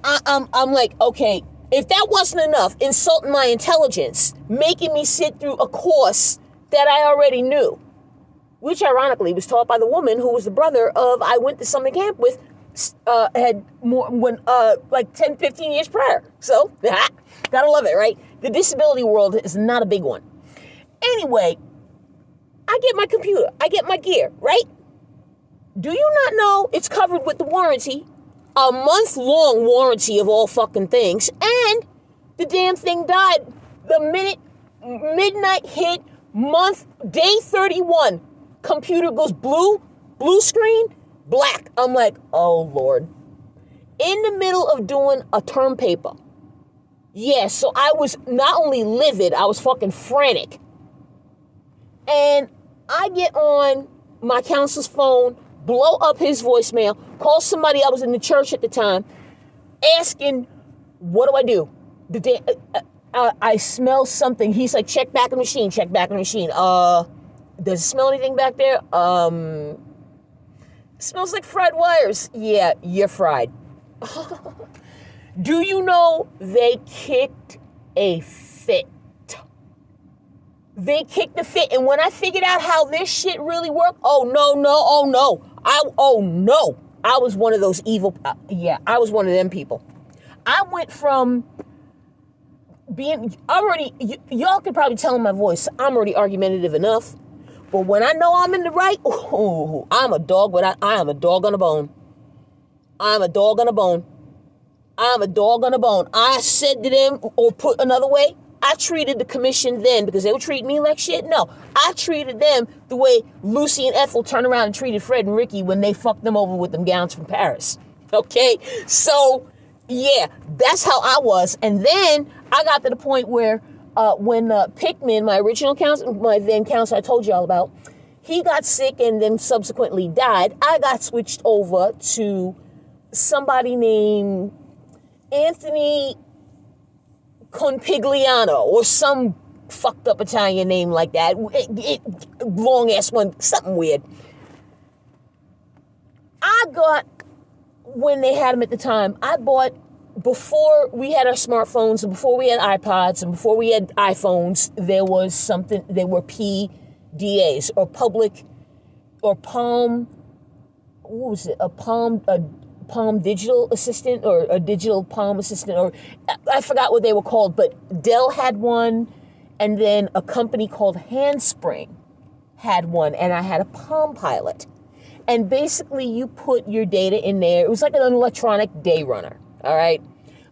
I'm like, okay, if that wasn't enough, insulting my intelligence, making me sit through a course that I already knew, which ironically was taught by the woman who was the brother of I went to summer camp with, had more when like 10, 15 years prior. So, gotta love it, right? The disability world is not a big one. Anyway, I get my computer, I get my gear, right? Do you not know it's covered with the warranty? A month-long warranty of all fucking things, and the damn thing died the minute midnight hit, day 31. Computer goes blue screen, black. I'm like, oh Lord. In the middle of doing a term paper. Yeah, so I was not only livid, I was fucking frantic. And I get on my counselor's phone, blow up his voicemail, call somebody, I was in the church at the time, asking, what do I do? I smell something. He's like, check back in the machine. Does it smell anything back there? It smells like fried wires. Yeah, you're fried. Do you know they kicked a fit? They kicked a fit. And when I figured out how this shit really worked, oh no. I was one of those evil, I was one of them people. I went from being y'all could probably tell in my voice, I'm already argumentative enough. But when I know I'm in the right, I'm a dog, I am a dog on a bone. I said to them, or put another way, I treated the commission then, because they would treat me like shit. No, I treated them the way Lucy and Ethel turned around and treated Fred and Ricky when they fucked them over with them gowns from Paris. Okay? So, yeah, that's how I was. And then I got to the point where when Pickman, my original counselor, my then counselor I told you all about, he got sick and then subsequently died. I got switched over to somebody named Anthony Conpigliano or some fucked up Italian name like that. Long ass one, something weird. I got, when they had them at the time, I bought, before we had our smartphones and before we had iPods and before we had iPhones, there was something, they were PDAs or public or Palm, what was it? A Palm Digital Assistant or a Digital Palm Assistant, or I forgot what they were called, but Dell had one, and then a company called Handspring had one, and I had a Palm Pilot. And basically you put your data in there. It was like an electronic day runner, all right?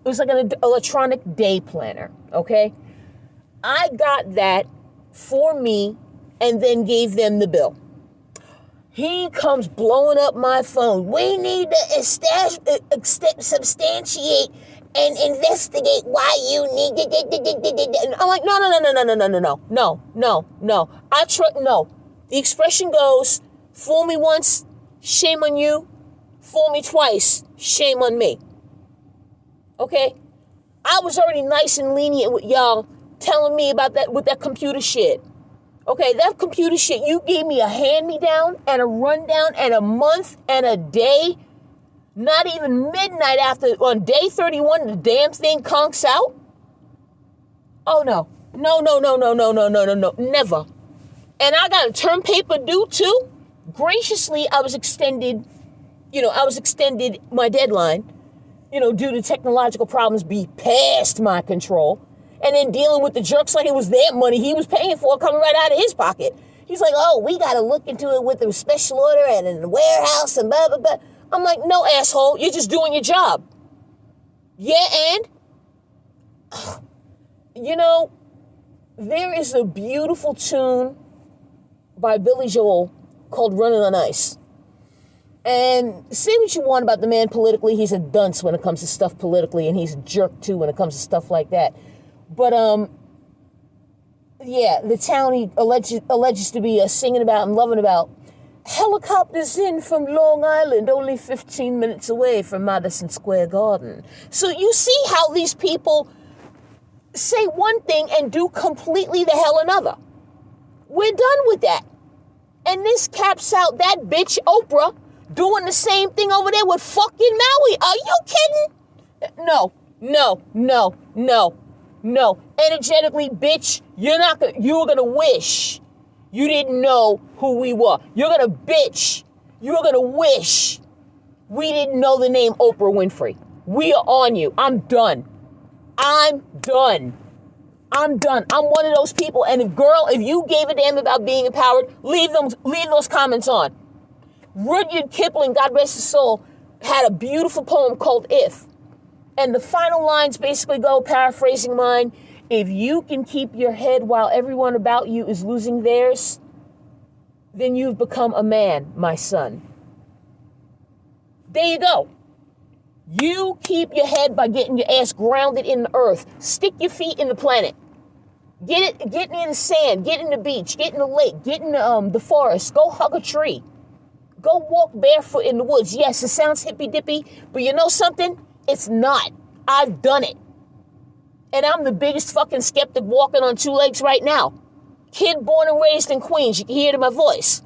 It was like an electronic day planner, okay? I got that for me and then gave them the bill. He comes blowing up my phone. We need to substantiate and investigate why you need it. And I'm like, no. No. The expression goes, fool me once, shame on you. Fool me twice, shame on me. Okay? I was already nice and lenient with y'all telling me about that with that computer shit. Okay, that computer shit, you gave me a hand-me-down and a rundown and a month and a day. Not even midnight after, on day 31, the damn thing conks out. Oh, no. No, never. And I got a term paper due, too. Graciously, I was extended my deadline, due to technological problems be past my control. And then dealing with the jerks like it was their money he was paying for coming right out of his pocket. He's like, oh, we got to look into it with a special order and in the warehouse and blah, blah, blah. I'm like, no, asshole, you're just doing your job. Yeah, and, there is a beautiful tune by Billy Joel called Running on Ice. And say what you want about the man politically, he's a dunce when it comes to stuff politically, and he's a jerk too when it comes to stuff like that. But, the town he alleges to be singing about and loving about, helicopters in from Long Island, only 15 minutes away from Madison Square Garden. So you see how these people say one thing and do completely the hell another. We're done with that. And this caps out that bitch Oprah doing the same thing over there with fucking Maui. Are you kidding? No. Energetically, bitch, you're gonna wish you didn't know who we were. You're gonna bitch. You're gonna wish we didn't know the name Oprah Winfrey. We are on you. I'm done. I'm one of those people. And if you gave a damn about being empowered, leave those comments on. Rudyard Kipling, God rest his soul, had a beautiful poem called If. And the final lines basically go, paraphrasing mine, if you can keep your head while everyone about you is losing theirs, then you've become a man, my son. There you go. You keep your head by getting your ass grounded in the earth. Stick your feet in the planet. Get in the sand, get in the beach, get in the lake, get in the forest, go hug a tree. Go walk barefoot in the woods. Yes, it sounds hippy-dippy, but you know something? It's not. I've done it. And I'm the biggest fucking skeptic walking on two legs right now. Kid born and raised in Queens. You can hear it in my voice.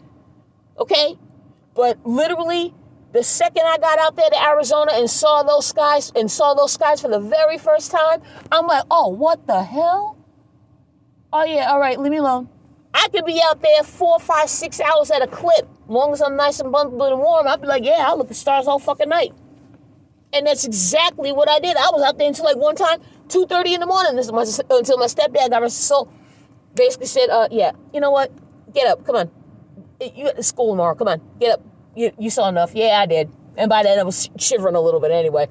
Okay? But literally, the second I got out there to Arizona and saw those skies for the very first time, I'm like, oh, what the hell? Oh, yeah, all right, leave me alone. I could be out there 4, 5, 6 hours at a clip. As long as I'm nice and bumpy and warm, I'd be like, yeah, I'll look at stars all fucking night. And that's exactly what I did. I was out there until like one time, 2:30 in the morning, until my stepdad, God rest his soul, basically said, yeah, you know what? Get up, come on. You at the school tomorrow, come on, get up. You saw enough. Yeah, I did. And by then I was shivering a little bit anyway.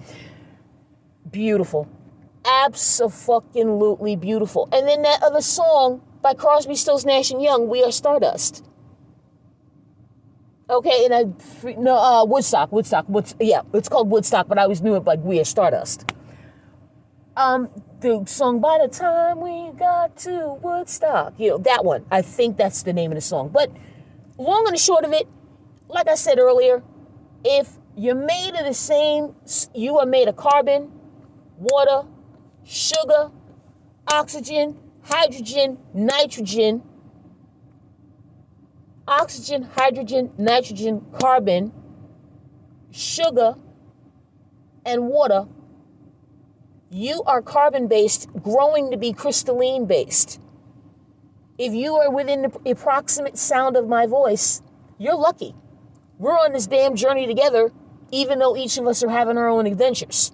Beautiful. Abso-fucking-lutely beautiful. And then that other song by Crosby, Stills, Nash & Young, We Are Stardust. Okay, and Woodstock. Yeah, it's called Woodstock, but I always knew it like We Are Stardust. The song, By the Time We Got to Woodstock, that one. I think that's the name of the song. But long and the short of it, like I said earlier, if you're made of the same, you are made of carbon, water, sugar, oxygen, hydrogen, nitrogen, carbon, sugar, and water. You are carbon-based, growing to be crystalline-based. If you are within the approximate sound of my voice, you're lucky. We're on this damn journey together, even though each of us are having our own adventures.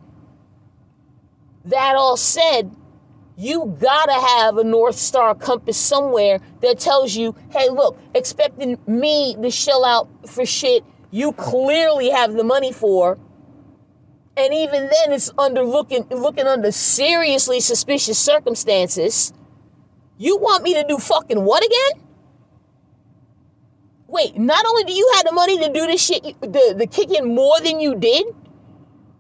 That all said, you gotta have a North Star compass somewhere that tells you, hey, look, expecting me to shell out for shit you clearly have the money for, And even then, it's looking under seriously suspicious circumstances. You want me to do fucking what again? Wait, not only do you have the money to do this shit, the kick in more than you did,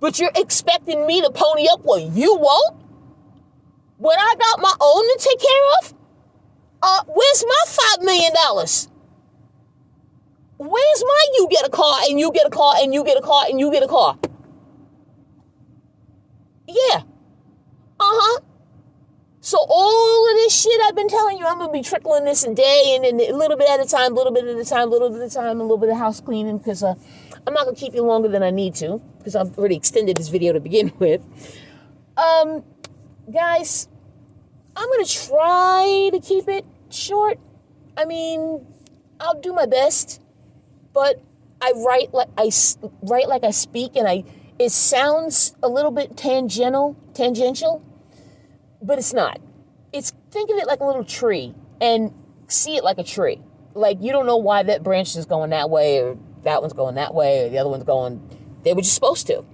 but you're expecting me to pony up what you won't? When I got my own to take care of? Where's my $5 million? Where's my you get a car and you get a car and you get a car and you get a car? Yeah. So all of this shit I've been telling you, I'm going to be trickling this a day and a little bit at a time, a little bit of house cleaning, because I'm not going to keep you longer than I need to, because I've already extended this video to begin with. Guys, I'm going to try to keep it short. I mean, I'll do my best, but I write like I speak, and it sounds a little bit tangential, but it's not. Think of it like a little tree, and see it like a tree. Like, you don't know why that branch is going that way, or that one's going that way, or the other one's going, they were just supposed to.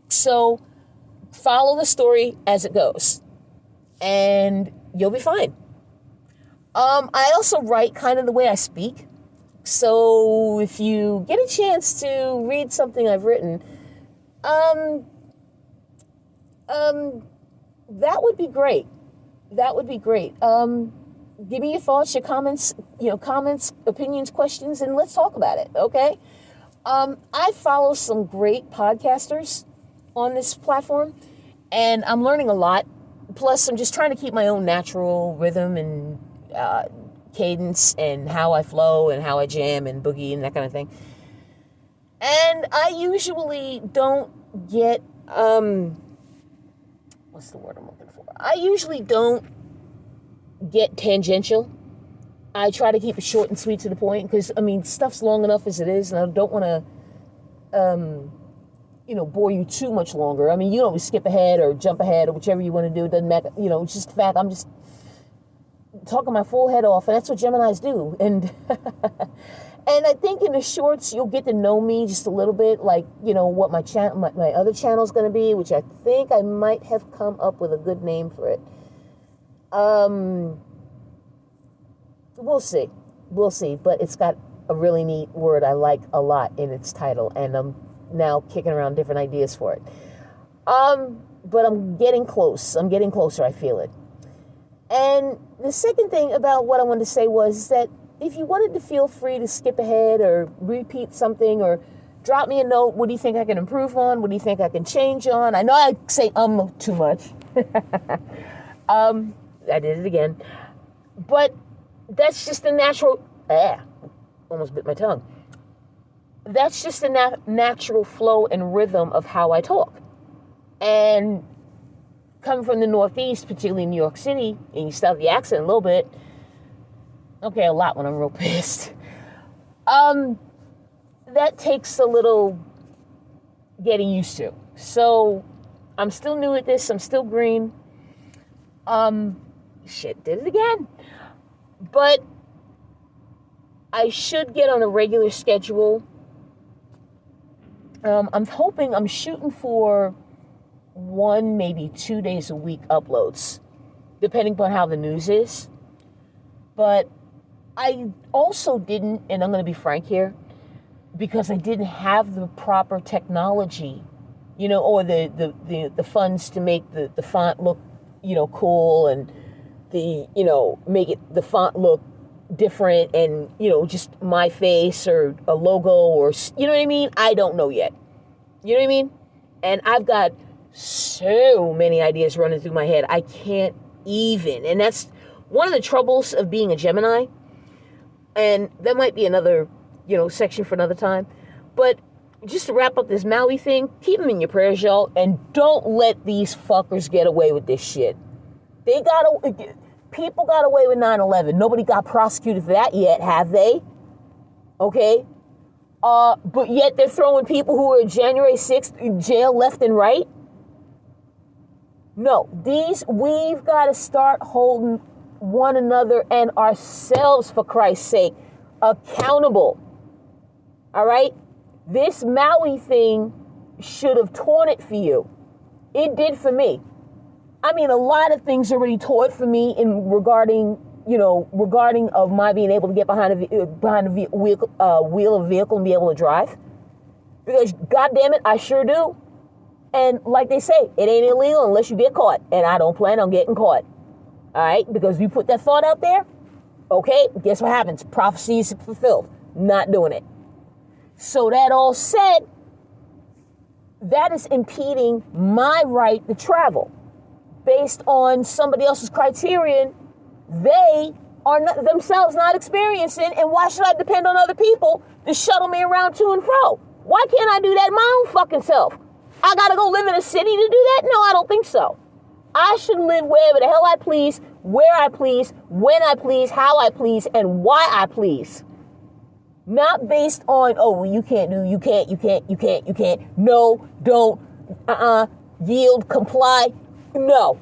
So follow the story as it goes, and you'll be fine. I also write kind of the way I speak. So if you get a chance to read something I've written, that would be great. Give me your thoughts, your comments, opinions, questions, and let's talk about it, okay? I follow some great podcasters on this platform, and I'm learning a lot. Plus, I'm just trying to keep my own natural rhythm and cadence and how I flow and how I jam and boogie and that kind of thing. And I usually don't get, what's the word I'm looking for? I usually don't get tangential. I try to keep it short and sweet to the point, because, I mean, stuff's long enough as it is, and I don't want to, bore you too much longer. I mean, you don't skip ahead or jump ahead or whichever you want to do. It doesn't matter. It's just the fact I'm just talking my full head off, and that's what Geminis do. And and I think in the shorts, you'll get to know me just a little bit, like, what my other channel is going to be, which I think I might have come up with a good name for it. We'll see, but it's got a really neat word I like a lot in its title, and I'm now kicking around different ideas for it. But I'm getting close. I'm getting closer. I feel it. And the second thing about what I wanted to say was that if you wanted to, feel free to skip ahead or repeat something or drop me a note. What do you think I can improve on? What do you think I can change on? I know I say too much. I did it again. But that's just the natural... almost bit my tongue. That's just the natural flow and rhythm of how I talk. And coming from the Northeast, particularly New York City, and you start the accent a little bit... Okay, a lot when I'm real pissed. That takes a little getting used to. So I'm still new at this. I'm still green. Did it again. But I should get on a regular schedule. I'm shooting for 1, maybe 2 days a week uploads, depending upon how the news is. But I also didn't, and I'm going to be frank here, because I didn't have the proper technology, or the funds to make the font look, cool, and make the font look different, and, just my face or a logo, or, you know what I mean? I don't know yet. You know what I mean? And I've got so many ideas running through my head. I can't even. And that's one of the troubles of being a Gemini. And that might be another, section for another time. But just to wrap up this Maui thing, keep them in your prayers, y'all. And don't let these fuckers get away with this shit. People got away with 9/11. Nobody got prosecuted for that yet, have they? Okay? But yet they're throwing people who were January 6th in jail left and right? No. We've got to start holding one another and ourselves, for Christ's sake, accountable. All right? This Maui thing should have torn it for you. It did for me. I mean, a lot of things already tore it for me regarding of my being able to get behind the wheel of a vehicle and be able to drive. Because, goddamn it, I sure do. And like they say, it ain't illegal unless you get caught. And I don't plan on getting caught. All right? Because you put that thought out there, okay, guess what happens? Prophecy is fulfilled. Not doing it. So that all said, that is impeding my right to travel. Based on somebody else's criterion, they are not, themselves not experiencing, and why should I depend on other people to shuttle me around to and fro? Why can't I do that my own fucking self? I gotta go live in a city to do that? No, I don't think so. I should live wherever the hell I please, where I please, when I please, how I please, and why I please. Not based on, oh, you can't, no, don't, yield, comply. No,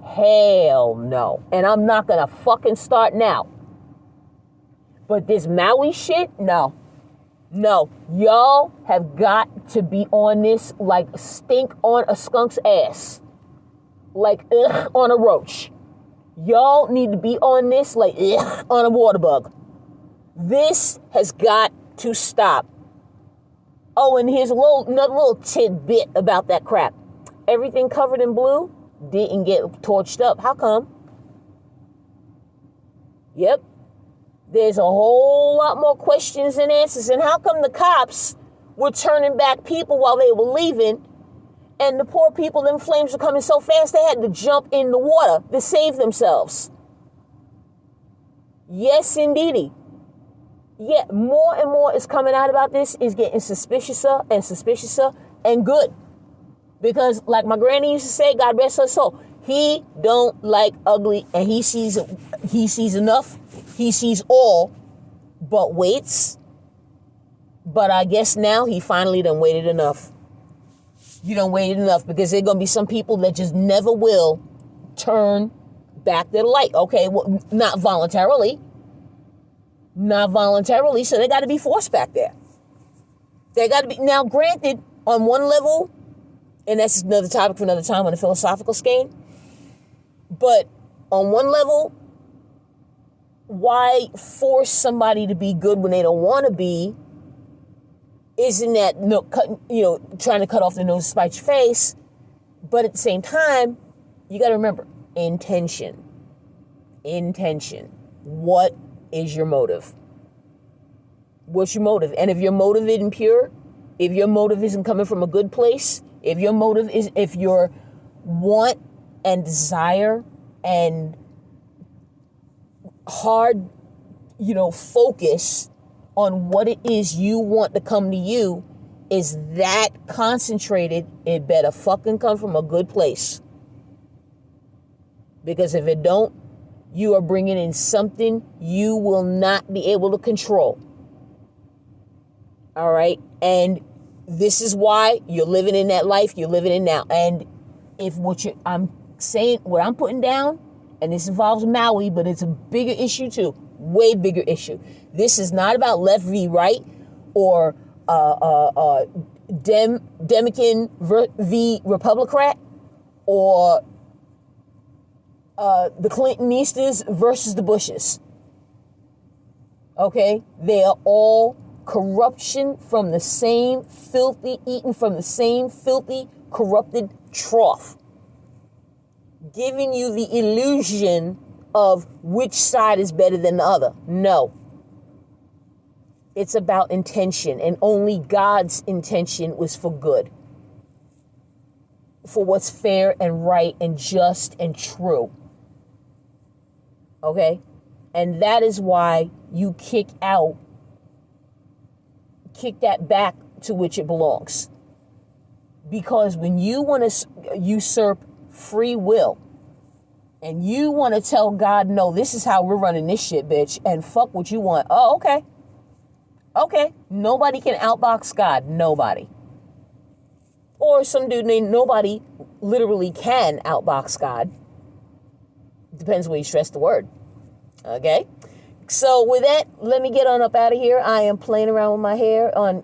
hell no. And I'm not gonna fucking start now. But this Maui shit, no. Y'all have got to be on this like stink on a skunk's ass. Like ugh on a roach. Y'all need to be on this like ugh on a water bug. This has got to stop. Oh, and here's another little tidbit about that crap. Everything covered in blue didn't get torched up. How come? Yep. There's a whole lot more questions and answers. And how come the cops were turning back people while they were leaving, and the poor people, them flames were coming so fast they had to jump in the water to save themselves? Yes, indeedy. Yeah, more and more is coming out about this, is getting suspiciouser and good. Because like my granny used to say, God rest her soul, he don't like ugly, and he sees enough. He sees all, but waits. But I guess now he finally done waited enough. You done waited enough, because there are going to be some people that just never will turn back to the light. Okay, well, not voluntarily, so they got to be forced back there. They got to be, now granted, on one level, and that's another topic for another time on a philosophical scale, but on one level, why force somebody to be good when they don't want to be? Isn't that trying to cut off their nose to spite your face? But at the same time, you got to remember, intention. What is your motive? What's your motive? And if your motive isn't pure, if your motive isn't coming from a good place, if your motive is, if your want and desire and hard, focus on what it is you want to come to you is that concentrated, it better fucking come from a good place. Because if it don't, you are bringing in something you will not be able to control. All right? And this is why you're living in that life you're living in now. And if what I'm putting down, and this involves Maui, but it's a bigger issue too, way bigger issue. This is not about left v right or Democrat v Republican or the Clintonistas versus the Bushes. Okay? They are all corruption from the same eaten from the same filthy, corrupted trough. Giving you the illusion of which side is better than the other. No. It's about intention, and only God's intention was for good. For what's fair and right and just and true. Okay? And that is why you kick that back to which it belongs. Because when you want to usurp free will, and you want to tell God, no, this is how we're running this shit, bitch, and fuck what you want. Oh, okay. Okay. Nobody can outbox God. Nobody. Or some dude named nobody literally can outbox God. Depends where you stress the word. Okay? So with that, let me get on up out of here. I am playing around with my hair on,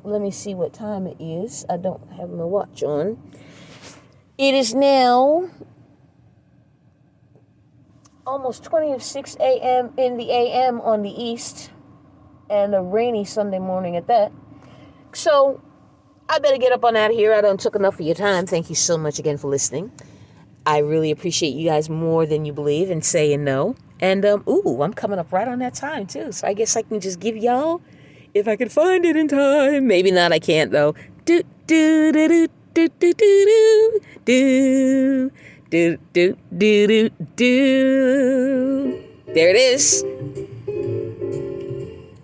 let me see what time it is. I don't have my watch on. It is now almost 6 a.m. in the a.m. on the east, and a rainy Sunday morning at that. So I better get up on out of here. I done took enough of your time. Thank you so much again for listening. I really appreciate you guys more than you believe in saying no. And, I'm coming up right on that time, too. So I guess I can just give y'all, if I can find it in time. Maybe not, I can't, though. Do, do, do, do, do, do, do, do, do, do, do, do, do. There it is.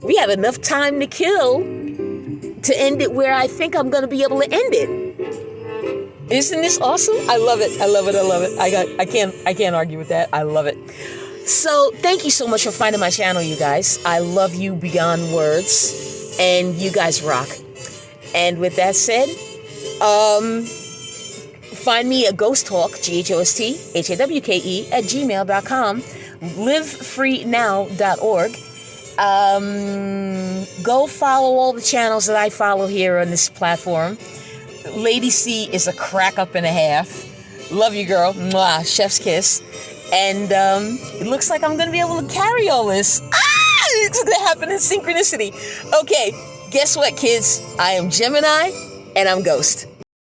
We have enough time to kill to end it where I think I'm going to be able to end it. Isn't this awesome? I love it. I love it. I love it. I can't argue with that. I love it. So thank you so much for finding my channel, you guys. I love you beyond words, and you guys rock. And with that said, find me at Ghost Talk, GHOSTHAWKE @gmail.com, livefreenow.org. Go follow all the channels that I follow here on this platform. Lady C is a crack up and a half. Love you, girl. Mwah, chef's kiss. And it looks like I'm going to be able to carry all this. It's going to happen in synchronicity. Okay, guess what, kids? I am Gemini, and I'm Ghost.